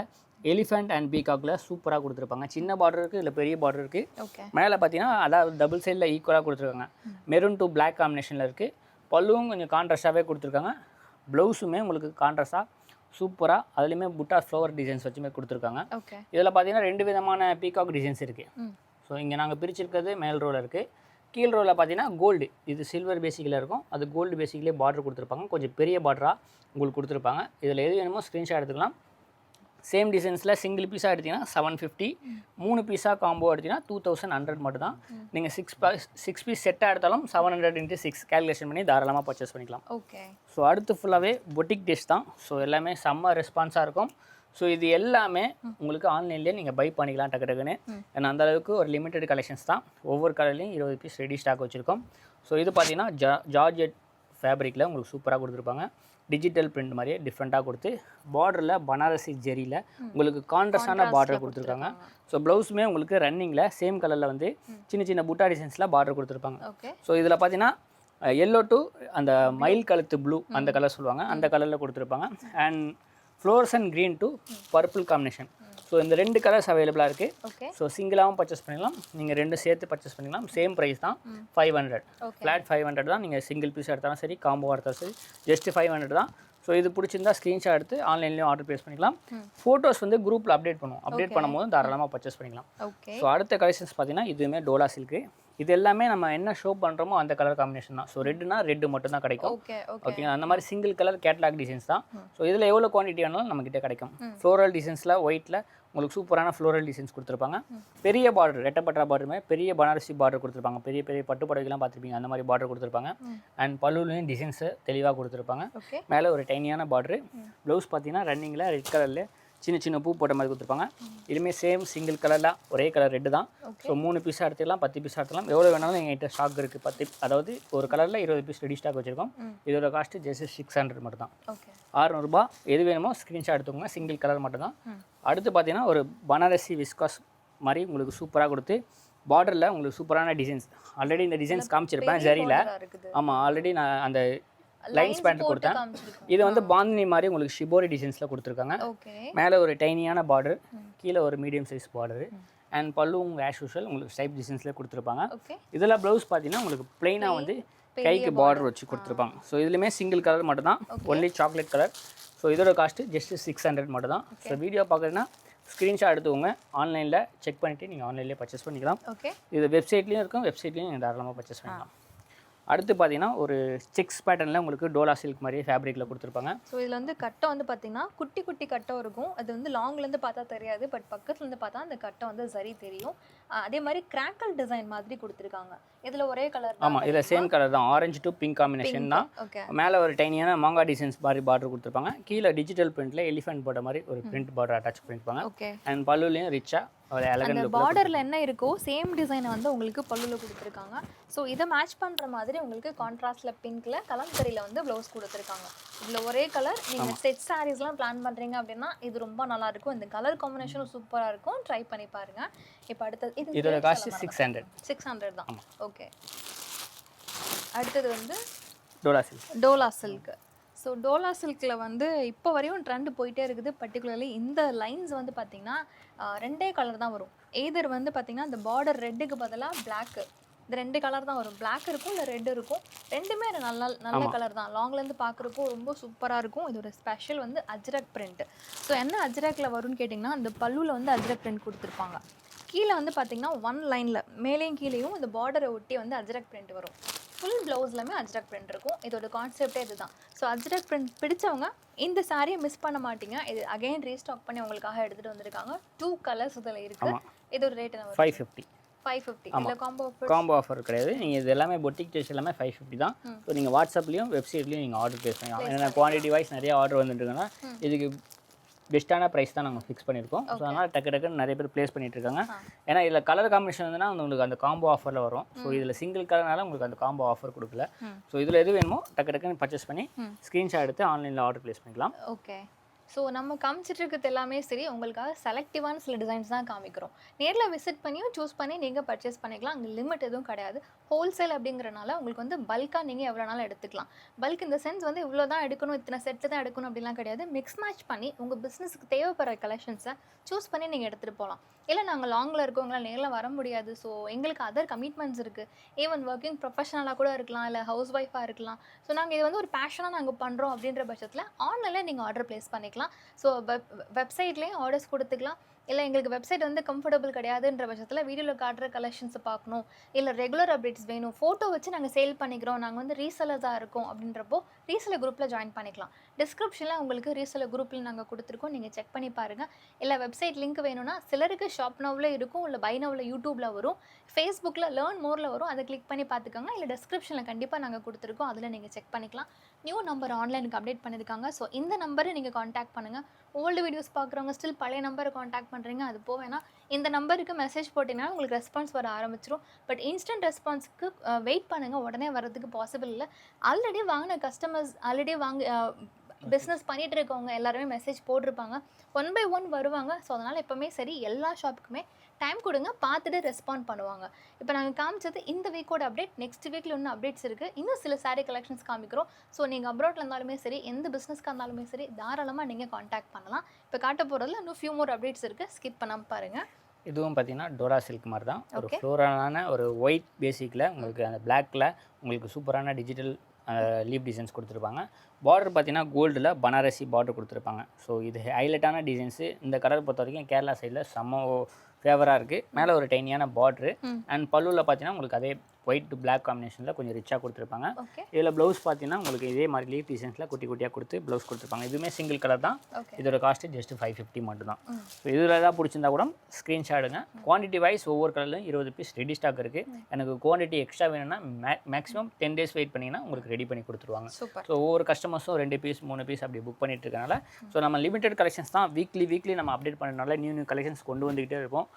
எலிஃபெண்ட் அண்ட் பீகாக்கில் சூப்பராக கொடுத்துருப்பாங்க. சின்ன பார்டர் இருக்குது, இல்லை பெரிய பார்டர் இருக்குது. மேலே பார்த்தீங்கன்னா அதாவது டபுள் சைடில் ஈக்குவலாக கொடுத்துருக்காங்க. மெரூன் டு பிளாக் காம்பினேஷனில் இருக்குது. பல்லுவும் கொஞ்சம் கான்ட்ராஸ்டாகவே கொடுத்துருக்காங்க. ப்ளவுஸுமே உங்களுக்கு கான்ட்ராஸ்டாக சூப்பராக அதுலேயுமே புட்டா ஃப்ளவர் டிசைன்ஸ் வச்சுமே கொடுத்துருக்காங்க. இதில் பார்த்தீங்கன்னா 2 விதமான பீகாக் டிசைன்ஸ் இருக்குது. ஸோ இங்கே நாங்கள் பிரிச்சிருக்கிறது மேல் ரோவில் இருக்குது. கீழ் ரோவில் பார்த்தீங்கன்னா கோல்டு, இது சில்வர் பேசிக்கில் இருக்கும், அது கோல்டு பேசிக்கிலே பார்டர் கொடுத்துருப்பாங்க. கொஞ்சம் பெரிய பார்டராக உங்களுக்கு கொடுத்துருப்பாங்க. இதில் எது வேணுமோ ஸ்க்ரீன்ஷாட் எடுத்துக்கலாம். சேம் டிசைன்ஸில் சிங்கிள் பீஸாக எடுத்திங்கன்னா 750, 3 பீஸாக காம்போ எடுத்திங்கன்னா 2100 மட்டும் தான். நீங்கள் 6 பீஸ் செட்டாக எடுத்தாலும் 700 × 6 கேல்குலேஷன் பண்ணி தாராளமாக பர்ச்சேஸ் பண்ணிக்கலாம். ஓகே. ஸோ அடுத்து ஃபுல்லாகவே பொட்டிக் டேஸ்ட் தான். ஸோ எல்லாமே செம்ம ரெஸ்பான்ஸாக இருக்கும். ஸோ இது எல்லாமே உங்களுக்கு ஆன்லைன்லேயே நீங்கள் பை பண்ணிக்கலாம் டக்கு டக்குன்னு. ஏன்னா அந்த அளவுக்கு ஒரு லிமிட்டெட் கலெக்ஷன்ஸ் தான். ஒவ்வொரு கலர்லையும் 20 பீஸ் ரெடி ஸ்டாக் வச்சுருக்கோம். ஸோ இது பார்த்தீங்கன்னா ஜார்ஜெட் ஃபேப்ரிக்கில் உங்களுக்கு சூப்பராக கொடுத்துருப்பாங்க. டிஜிட்டல் பிரிண்ட் மாதிரியே டிஃப்ரெண்ட்டாக கொடுத்து பார்டரில் பனாரசி ஜெரியில் உங்களுக்கு கான்ட்ராஸ்டான பார்டர் கொடுத்துருக்காங்க. ஸோ ப்ளவுஸுமே உங்களுக்கு ரன்னிங்கில் சேம் கலரில் வந்து சின்ன சின்ன புட்டா டிசைன்ஸில் பார்டர் கொடுத்துருப்பாங்க. ஸோ இதில் பார்த்தீங்கன்னா எல்லோ டு அந்த மயில் கழுத்து ப்ளூ அந்த கலர் சொல்லுவாங்க, அந்த கலரில் கொடுத்துருப்பாங்க. And fluorescence green to purple combination. So இந்த 2 கலர்ஸ் அவைலபிளாக இருக்குது. ஸோ சிங்கிளாகவும் பர்ச்சேஸ் பண்ணிக்கலாம், நீங்கள் 2 சேர்த்து பர்ச்சேஸ் பண்ணிக்கலாம். சேம் ப்ரைஸ் தான் 500, ஃப்ளாட் 500 தான். நீங்கள் சிங்கிள் பீஸ் எடுத்தாலும் சரி, காம்போ எடுத்தாலும் சரி, ஜஸ்ட் 500 தான். ஸோ இது பிடிச்சிருந்தா ஸ்க்ரீன்ஷாட் எடுத்து ஆன்லைன்லேயும் ஆர்டர் ப்ளேஸ் பண்ணிக்கலாம். ஃபோட்டோஸ் வந்து குரூப்பில் அப்டேட் பண்ணுவோம், அப்டேட் பண்ணும்போது தாராளமாக பர்ச்சேஸ் பண்ணிக்கலாம். ஸோ அடுத்த கலெக்ஷன்ஸ் பார்த்தீங்கன்னா இதுவுமே டோலா சில்க்கு. இது எல்லாமே நம்ம என்ன ஷோ பண்ணுறோமோ அந்த கலர் காம்பினேஷன் தான். ஸோ ரெட்டுனா ரெட்டு மட்டும் தான் கிடைக்கும். ஓகேங்களா, அந்த மாதிரி சிங்கிள் கலர் கேட்லாக் டிசைன்ஸ் தான். ஸோ இதில் எவ்வளோ குவான்டிட்டி வேணாலும் நம்மக்கிட்ட கிடைக்கும். ஃப்ளோரல் டிசைன்ஸில் ஒயிட்டில் உங்களுக்கு சூப்பரான ஃப்ளோரல் டிசைன்ஸ் கொடுத்துருப்பாங்க. பெரிய பார்டர், ரெட்டப்பட்டா பார்டருமே பெரிய பனாரசி பார்டர் கொடுத்துருப்பாங்க. பெரிய பெரிய பட்டு புடவைகள்லாம் பார்த்துருப்பீங்க, அந்த மாதிரி பார்டர் கொடுத்துருப்பாங்க. அண்ட் பல்லுலையும் டிசைன்ஸு தெளிவாக கொடுத்துருப்பாங்க. மேலே ஒரு டைனியான பார்டரு. ப்ளவுஸ் பார்த்தீங்கன்னா ரன்னிங்கில் ரெட் கலரில் சின்ன சின்ன பூ போட்ட மாதிரி கொடுத்துருப்பாங்க. இதுவுமே சேம் சிங்கிள் கலரில் ஒரே கலர் ரெட்டு தான். ஸோ 3 பீஸாக எடுத்துக்கலாம், 10 பீஸாக எடுத்துக்கலாம், எவ்வளோ வேணாலும் எங்கள்கிட்ட ஸ்டாக் இருக்குது. 10, அதாவது ஒரு கலரில் 20 பீஸ் ரெடி ஸ்டாக் வச்சுருக்கோம். இதோட காஸ்ட்டு ஜஸ்ட் 600 மட்டும் தான். 600 ரூபா. எது வேணுமோ ஸ்க்ரீன்ஷாட் எடுத்துக்கோங்க, சிங்கிள் கலர் மட்டும் தான். அடுத்து பார்த்தீங்கன்னா ஒரு பனாரசி விஸ்காஸ் மாதிரி உங்களுக்கு சூப்பராக கொடுத்து பார்டரில் உங்களுக்கு சூப்பரான டிசைன்ஸ். ஆல்ரெடி இந்த டிசைன்ஸ் காமிச்சிருப்பேன் ஜரியில். ஆமாம், ஆல்ரெடி நான் அந்த லைன்ஸ் பேண்ட் கொடுத்தேன். இது வந்து பாந்தினி மாதிரி உங்களுக்கு ஷிபோரி டிசைன்ஸில் கொடுத்துருக்காங்க. மேலே ஒரு டைனியான பார்டர், கீழே ஒரு மீடியம் சைஸ் பார்டர். அண்ட் பல்லு உங்கள் ஆஸ் யூஷுவல் உங்களுக்கு ஸ்டைப் டிசைன்ஸில் கொடுத்துருப்பாங்க. இதில் ப்ளவுஸ் பார்த்தீங்கன்னா உங்களுக்கு பிளெயினாக வந்து கைக்கு பார்டர் வச்சு கொடுத்துருப்பாங்க. ஸோ இதுலேயுமே சிங்கிள் கலர் மட்டும் தான், ஒன்லி சாக்லேட் கலர். ஸோ இதோட காஸ்ட்டு ஜஸ்ட் 600 மட்டும் தான். ஸோ வீடியோ பார்க்குறதுன்னா ஸ்க்ரீன்ஷாட் எடுத்துக்கோங்க, ஆன்லைனில் செக் பண்ணிவிட்டு நீங்கள் ஆன்லைன்லேயே பர்ச்சேஸ் பண்ணிக்கலாம். இது வெப்சைட்லேயும் இருக்கும், வெப்சைட்லேயும் நீங்கள் தாராளமாக பர்ச்சேஸ் பண்ணிக்கலாம். அடுத்து பார்த்தீங்கன்னா ஒரு செக்ஸ் பேட்டர்னில் உங்களுக்கு டோலா சில்க் மாதிரியே ஃபேப்ரிக்கில் கொடுத்துருப்பாங்க. ஸோ இதில் வந்து கட்டை வந்து பார்த்தீங்கன்னா குட்டி குட்டி கட்டை இருக்கும். அது வந்து லாங்லேருந்து பார்த்தா தெரியாது, பட் பக்கத்துலேருந்து பார்த்தா அந்த கட்டை வந்து சரி தெரியும். அதே மாதிரி கிராக்கல் டிசைன் மாதிரி கொடுத்துருக்காங்க. இதில் ஒரே கலர். ஆமாம், இதில் சேம் கலர் தான், ஆரஞ்சு டு பிங்க் காம்பினேஷன் தான். மேலே ஒரு டைனியான மாங்கா டிசைன்ஸ் மாதிரி பார்டர் கொடுத்துருப்பாங்க. கீழே டிஜிட்டல் பிரிண்ட்டில் எலிஃபென்ட் போட்ட மாதிரி ஒரு பிரிண்ட் பார்டர் அட்டாச் பண்ணியிருப்பாங்க. அண்ட் பல்லுலையும் ரிச்சாக அந்த பார்டரில் என்ன இருக்கோ சேம் டிசைனை வந்து உங்களுக்கு பல்லுவில் கொடுத்துருக்காங்க. ஸோ இதை மேட்ச் பண்ணுற மாதிரி உங்களுக்கு கான்ட்ராஸ்டில் பிங்க்கில் கலம்கரியில் வந்து ப்ளவுஸ் கொடுத்துருக்காங்க. இதில் ஒரே கலர். நீங்கள் செட் சாரீஸ்லாம் பிளான் பண்ணுறீங்க அப்படின்னா இது ரொம்ப நல்லாயிருக்கும். இந்த கலர் காம்பினேஷனும் சூப்பராக இருக்கும், ட்ரை பண்ணி பாருங்கள். இப்போ அடுத்தது இதோட காஸ்ட் 600 தான். ஓகே, அடுத்தது வந்து டோலா சில்க். ஸோ டோலா சில்கில் வந்து இப்போ வரையும் ட்ரெண்ட் போயிட்டே இருக்குது. பர்டிகுலர்லி இந்த லைன்ஸ் வந்து பார்த்திங்கன்னா 2 கலர் தான் வரும். எய்தர் வந்து பார்த்திங்கன்னா இந்த பார்டர் ரெட்டுக்கு பதிலாக பிளாக்கு, இந்த 2 கலர் தான் வரும். பிளாக் இருக்கும், இல்லை ரெட் இருக்கும். ரெண்டுமே நல்ல கலர் தான். லாங்லேருந்து பார்க்குறப்போ ரொம்ப சூப்பராக இருக்கும். இதோட ஸ்பெஷல் வந்து அஜ்ரக் பிரிண்ட். ஸோ என்ன அஜ்ரக்கில் வரும்னு கேட்டிங்கன்னா, அந்த பல்லுவில் வந்து அஜ்ரக் பிரிண்ட் கொடுத்துருப்பாங்க. கீழே வந்து பார்த்திங்கன்னா 1 லைனில் மேலேயும் கீழேயும் இந்த பார்டரை ஒட்டி வந்து அஜ்ரக் பிரிண்ட் வரும். ஃபுல் ப்ளவுஸ்லையுமே அஜ்ரக் பிரிண்ட் இருக்கும். இதோட கான்செப்டே இதுதான். ஸோ அஜ்ரக் பிரிண்ட் பிடிச்சவங்க இந்த சாரியை மிஸ் பண்ண மாட்டீங்க. இது அகைன் ரீஸ்டாக் பண்ணி உங்களுக்காக எடுத்துகிட்டு வந்திருக்காங்க. 2 கலர்ஸ் இதில் இருக்குது. இதோட ரேட் என்ன? 550. இல்லை காம்போ ஆஃபர் கிடையாது. நீங்கள் இது எல்லாமே பொட்டிக் டேஸ்ட் எல்லாமே 550 தான். ஸோ நீங்கள் வாட்ஸ்அப்லேயும் வெப்சைட்லேயும் நீங்கள் ஆர்டர் ப்ளேஸ் பண்ணிக்கலாம். ஏன்னா குவான்டிட்டி வைஸ் நிறைய ஆர்டர் வந்துட்டுருக்குன்னா இதுக்கு பெஸ்ட்டான ப்ரைஸ் தான் நாங்கள் ஃபிக்ஸ் பண்ணியிருக்கோம். ஸோ அதனால் டக்குன்னு நிறைய பேர் ப்ளேஸ் பண்ணிட்டு இருக்காங்க. ஏன்னா இதில் கலர் காம்பினேஷன் வந்துன்னா உங்களுக்கு அந்த காம்போ ஆஃபரில் வரும். ஸோ இதில் சிங்கிள் கலர்னால உங்களுக்கு அந்த காம்போ ஆஃபர் கொடுக்கல. ஸோ இதில் எது வேணுமோ டக்குன்னு பர்ச்சேஸ் பண்ணி ஸ்க்ரீன்ஷாட் எடுத்து ஆன்லைனில் ஆர்டர் ப்ளேஸ் பண்ணிக்கலாம். ஓகே, ஸோ நம்ம காமிச்சிட்டு இருக்கிறது எல்லாமே சரி, உங்களுக்காக செலக்டிவான சில டிசைன்ஸ் தான் காமிக்கிறோம். நேரில் விசிட் பண்ணியும் சூஸ் பண்ணி நீங்கள் பர்ச்சேஸ் பண்ணிக்கலாம். அங்கே லிமிட் எதுவும் கிடையாது. ஹோல்சேல் அப்படிங்கிறனால உங்களுக்கு வந்து பல்காக நீங்கள் எவ்வளோ நாளும் எடுத்துக்கலாம். பல்க் இந்த சென்ஸ் வந்து இவ்வளோ தான் எடுக்கணும், இத்தனை செட்டு தான் எடுக்கணும் அப்படிலாம் கிடையாது. மிக்ஸ் மேட்ச் பண்ணி உங்கள் பிஸ்னஸுக்கு தேவைப்படுற கலெக்ஷன்ஸை சூஸ் பண்ணி நீங்கள் எடுத்துகிட்டு போகலாம். இல்லை நாங்கள் லாங்கில் இருக்கவங்களாம் நேரில் வர முடியாது, ஸோ எங்களுக்கு அதர் கமிட்மெண்ட்ஸ் இருக்குது. ஈவன் ஒர்க்கிங் ப்ரொஃபஷனலாக கூட இருக்கலாம், இல்லை ஹவுஸ் ஒய்ஃபாக இருக்கலாம். ஸோ நாங்கள் இது வந்து ஒரு பேஷனாக நாங்கள் பண்ணுறோம் அப்படின்ற பட்சத்தில் ஆன்லைனில் நீங்கள் ஆர்டர் ப்ளேஸ் பண்ணிக்கலாம். ஸோ வெப்சைட்லேயும் ஆர்டர்ஸ் கொடுத்துக்கலாம். இல்லை எங்களுக்கு வெப்சைட் வந்து கம்ஃபர்டபுள் கிடையாதுன்ற பட்சத்தில் வீடியோவில் காட்டுற கலெக்ஷன்ஸை பார்க்கணும், இல்லை ரெகுலர் அப்டேட்ஸ் வேணும், ஃபோட்டோ வச்சு நாங்கள் சேல் பண்ணிக்கிறோம், நாங்கள் வந்து ரீசெலர்ஸாக இருக்கோம் அப்படின்றப்போ ரீசெலர் குரூப்பில் ஜாயின் பண்ணிக்கலாம். டிஸ்கிரிப்ஷனில் உங்களுக்கு ரீசெலர் குரூப்பில் நாங்கள் கொடுத்துருக்கோம், நீங்கள் செக் பண்ணி பாருங்கள். இல்லை வெப்சைட் லிங்க் வேணும்னா சிலருக்கு ஷாப் நவ்வில் இருக்கும், இல்லை பை நவ்வில் யூடியூப்பில் வரும், ஃபேஸ்புக்கில் லேர்ன் மோரில் வரும், அதை கிளிக் பண்ணி பார்த்துக்கோங்க. இல்லை டிஸ்கிரிப்ஷனில் கண்டிப்பாக நாங்கள் கொடுத்துருக்கோம், அதில் நீங்கள் செக் பண்ணிக்கலாம். நியூ நம்பர் ஆன்லைனுக்கு அப்டேட் பண்ணியிருக்காங்க. ஸோ இந்த நம்பரை நீங்கள் காண்டாக்ட் பண்ணுங்கள். ஓல்டு வீடியோஸ் பார்க்குறவங்க ஸ்டில் பழைய நம்பரை காண்டாக்ட் பண்ணுறீங்க, அது போவேன்னா இந்த நம்பருக்கு மெசேஜ் போட்டிங்கன்னா உங்களுக்கு ரெஸ்பான்ஸ் வர ஆரம்பிச்சிடும். பட் இன்ஸ்டன்ட் ரெஸ்பான்ஸுக்கு வெயிட் பண்ணுங்கள், உடனே வரதுக்கு பாசிபிள் இல்லை. ஆல்ரெடி வாங்கின கஸ்டமர்ஸ், ஆல்ரெடி பிஸ்னஸ் பண்ணிகிட்டு இருக்கவங்க எல்லாருமே மெசேஜ் போட்டிருப்பாங்க, 1 by 1 வருவாங்க. ஸோ அதனால் எப்போவுமே சரி, எல்லா ஷாப்புக்குமே டைம் கொடுங்க, பார்த்துட்டு ரெஸ்பாண்ட் பண்ணுவாங்க. இப்போ நாங்கள் காமிச்சது இந்த வீக்கோட அப்டேட். நெக்ஸ்ட் வீக்கில் இன்னும் அப்டேட்ஸ் இருக்குது, இன்னும் சில சாரீ கலெக்ஷன்ஸ் காமிக்கிறோம். ஸோ நீங்கள் அப்ராட்டில் இருந்தாலுமே சரி, எந்த பிஸ்னஸ்க்காக இருந்தாலுமே சரி, தாராளமாக நீங்கள் காண்டாக்ட் பண்ணலாம். இப்போ காட்ட போகிறதுல இன்னும் ஃபியூ மோர் அப்டேட்ஸ் இருக்குது, ஸ்கிப் பண்ணாமல் பாருங்கள். இதுவும் பார்த்தீங்கன்னா டோரா சில்க் மாதிரி தான், ஒரு ஃப்ளோரலான ஒரு ஒயிட் பேசிக்கில் உங்களுக்கு அந்த பிளாக்கில் உங்களுக்கு சூப்பரான டிஜிட்டல் லீப் டிசைன்ஸ் கொடுத்துருப்பாங்க. பார்டர் பார்த்தீங்கன்னா கோல்டில் பனாரசி பார்டர் கொடுத்துருப்பாங்க. ஸோ இது ஹைலைட்டான டிசைன்ஸு. இந்த கலர் பொறுத்த வரைக்கும் கேரளா சைடில் செம்ம ஃபேவராக இருக்குது. மேலே ஒரு டைனியான பார்ட்ரு அண்ட் பல்லுவில் பார்த்தீங்கன்னா உங்களுக்கு அதே ஒயிட் டு பிளாக் காம்பினேஷனில் கொஞ்சம் ரிச்சாக கொடுத்துருப்பாங்க. இதில் ப்ளவுஸ் பார்த்தீங்கன்னா உங்களுக்கு இதே மாதிரி லீஃப் டிசைன்ஸில் குட்டி குட்டியாக கொடுத்து ப்ளவுஸ் கொடுத்துருப்பாங்க. இதுவுமே சிங்கிள் கலர் தான். இதோட காஸ்ட்டு ஜஸ்ட் 550 மட்டும் தான். ஸோ இதில் தான் பிடிச்சிருந்தா கூட ஸ்க்ரீன்ஷாட் எடுங்க. குவான்டிட்டி வைஸ் ஒவ்வொரு கலர்லையும் 20 பீஸ் ரெடி ஸ்டாக் இருக்குது. எனக்கு குவான்டிட்டி எக்ஸ்ட்ரா வேணும்னா மேக்ஸிமம் 10 days வெயிட் பண்ணிங்கன்னா உங்களுக்கு ரெடி பண்ணி கொடுத்துருவாங்க. ஸோ ஒவ்வொரு கஸ்டமர்ஸும் 2 பீஸ் 3 பீஸ் அப்படி புக் பண்ணிட்டு இருக்கனால ஸோ நம்ம லிமிடெட் கலெக்ஷன்ஸ் தான் வீக்லி நம்ம அப்டேட் பண்ணுறதுனால நியூ கலெக்ஷன்ஸ் கொண்டு வந்துக்கிட்டே இருப்போம்.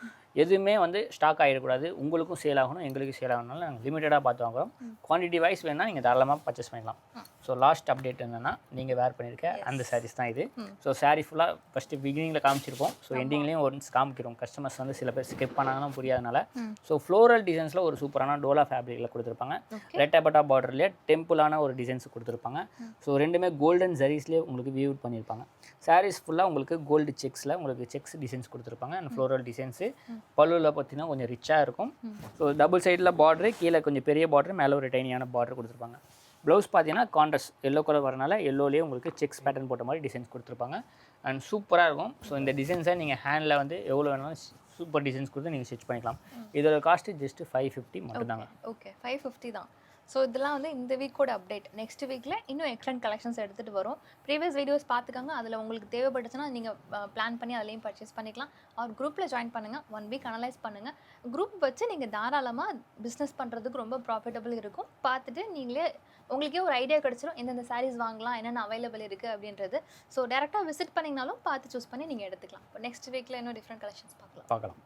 எதுவுமே ஸ்டாக் ஆகிடக்கூடாது, உங்களுக்கும் சேல் ஆகணும், எங்களுக்கு சேல் ஆகணும்னால நாங்கள் லிமிட்டடாக பார்த்து வாங்குறோம். குவான்டிட்டி வைஸ் வேணால் நீங்கள் தாராளமாக பர்ச்சேஸ் பண்ணிக்கலாம். ஸோ லாஸ்ட் அப்டேட் என்னென்னா நீங்கள் வேர் பண்ணியிருக்க அந்த சாரீஸ் தான் இது. ஸோ சாரீ ஃபுல்லாக ஃபஸ்ட்டு பிகினிங்கில் காமிச்சிருப்போம். ஸோ எண்டிங்லேயும் ஒன்ஸ் காமிக்கிறோம். கஸ்டமர்ஸ் சில பேர் ஸ்கிப் பண்ணாங்கன்னா புரியாதனால. ஸோ ஃப்ளோரல் டிசைன்ஸில் ஒரு சூப்பரான டோலா ஃபேப்ரிக்கில் கொடுத்துருப்பாங்க. ரெட்டப்பட்டா பார்டர்லேயே டெம்பிளான ஒரு டிசைன்ஸ் கொடுத்துருப்பாங்க. ஸோ ரெண்டுமே கோல்டன் ஜரீஸ்லேயே உங்களுக்கு வியூ பண்ணியிருப்பாங்க. சாரீஸ் ஃபுல்லாக உங்களுக்கு கோல்டு செக்ஸில் உங்களுக்கு செக்ஸ் டிசைன்ஸ் கொடுத்துருப்பாங்க அண்ட் ஃப்ளோரல் டிசைன்ஸு. பல்லுவில் பார்த்தீங்கன்னா கொஞ்சம் ரிச்சாக இருக்கும். ஸோ டபுள் சைடில் பார்டரு, கீழே கொஞ்சம் பெரிய பார்டரு, மேலே ஒரு டைனியான பார்டர் கொடுத்துருப்பாங்க. ப்ளவுஸ் பார்த்தீங்கன்னா கான்ட்ராஸ்ட் எல்லோ கலர் வரனால எல்லோலேயே உங்களுக்கு செக்ஸ் பேட்டர்ன் போட்ட மாதிரி டிசைன்ஸ் கொடுத்துருப்பாங்க அண்ட் சூப்பராக இருக்கும். ஸோ இந்த டிசைன்ஸை நீங்கள் ஹேண்டில் எவ்வளோ வேணாலும் சூப்பர் டிசைன்ஸ் கொடுத்து நீங்கள் ஸ்டிச் பண்ணிக்கலாம். இதோட காஸ்ட்டு ஜஸ்ட் 550 மட்டும்தாங்க. ஓகே, 550 தான். ஸோ இதெல்லாம் இந்த வீக்கோட அப்டேட். நெக்ஸ்ட் வீக்கில் இன்னும் எக்ஸ்டெண்ட் கலெக்ஷன்ஸ் எடுத்துகிட்டு வரும். ப்ரீவியஸ் வீடியோஸ் பார்த்துக்காங்க, அதில் உங்களுக்கு தேவைப்பட்டுச்சுன்னா நீங்கள் பிளான் பண்ணி அதிலையும் பர்ச்சேஸ் பண்ணிக்கலாம். அவர் குரூப்பில் ஜாயின் பண்ணுங்கள், 1 week அனலைஸ் பண்ணுங்கள். குரூப் வச்சு நீங்கள் தாராளமாக பிஸ்னஸ் பண்ணுறதுக்கு ரொம்ப ப்ராஃபிட்டபிள் இருக்கும். பார்த்துட்டு நீங்களே உங்களுக்கே ஒரு ஐடியா கிடச்சிரும், எந்தெந்த சாரீஸ் வாங்கலாம், என்னென்ன அவைலபிள் இருக்குது அப்படின்றது. ஸோ டேரெக்டாக விசிட் பண்ணிங்கனாலும் பார்த்து சூஸ் பண்ணி நீங்கள் எடுத்துக்கலாம். இப்போ நெக்ஸ்ட் வீக்கில் இன்னும் டிஃப்ரெண்ட் கலெக்ஷன்ஸ் பார்க்கலாம்.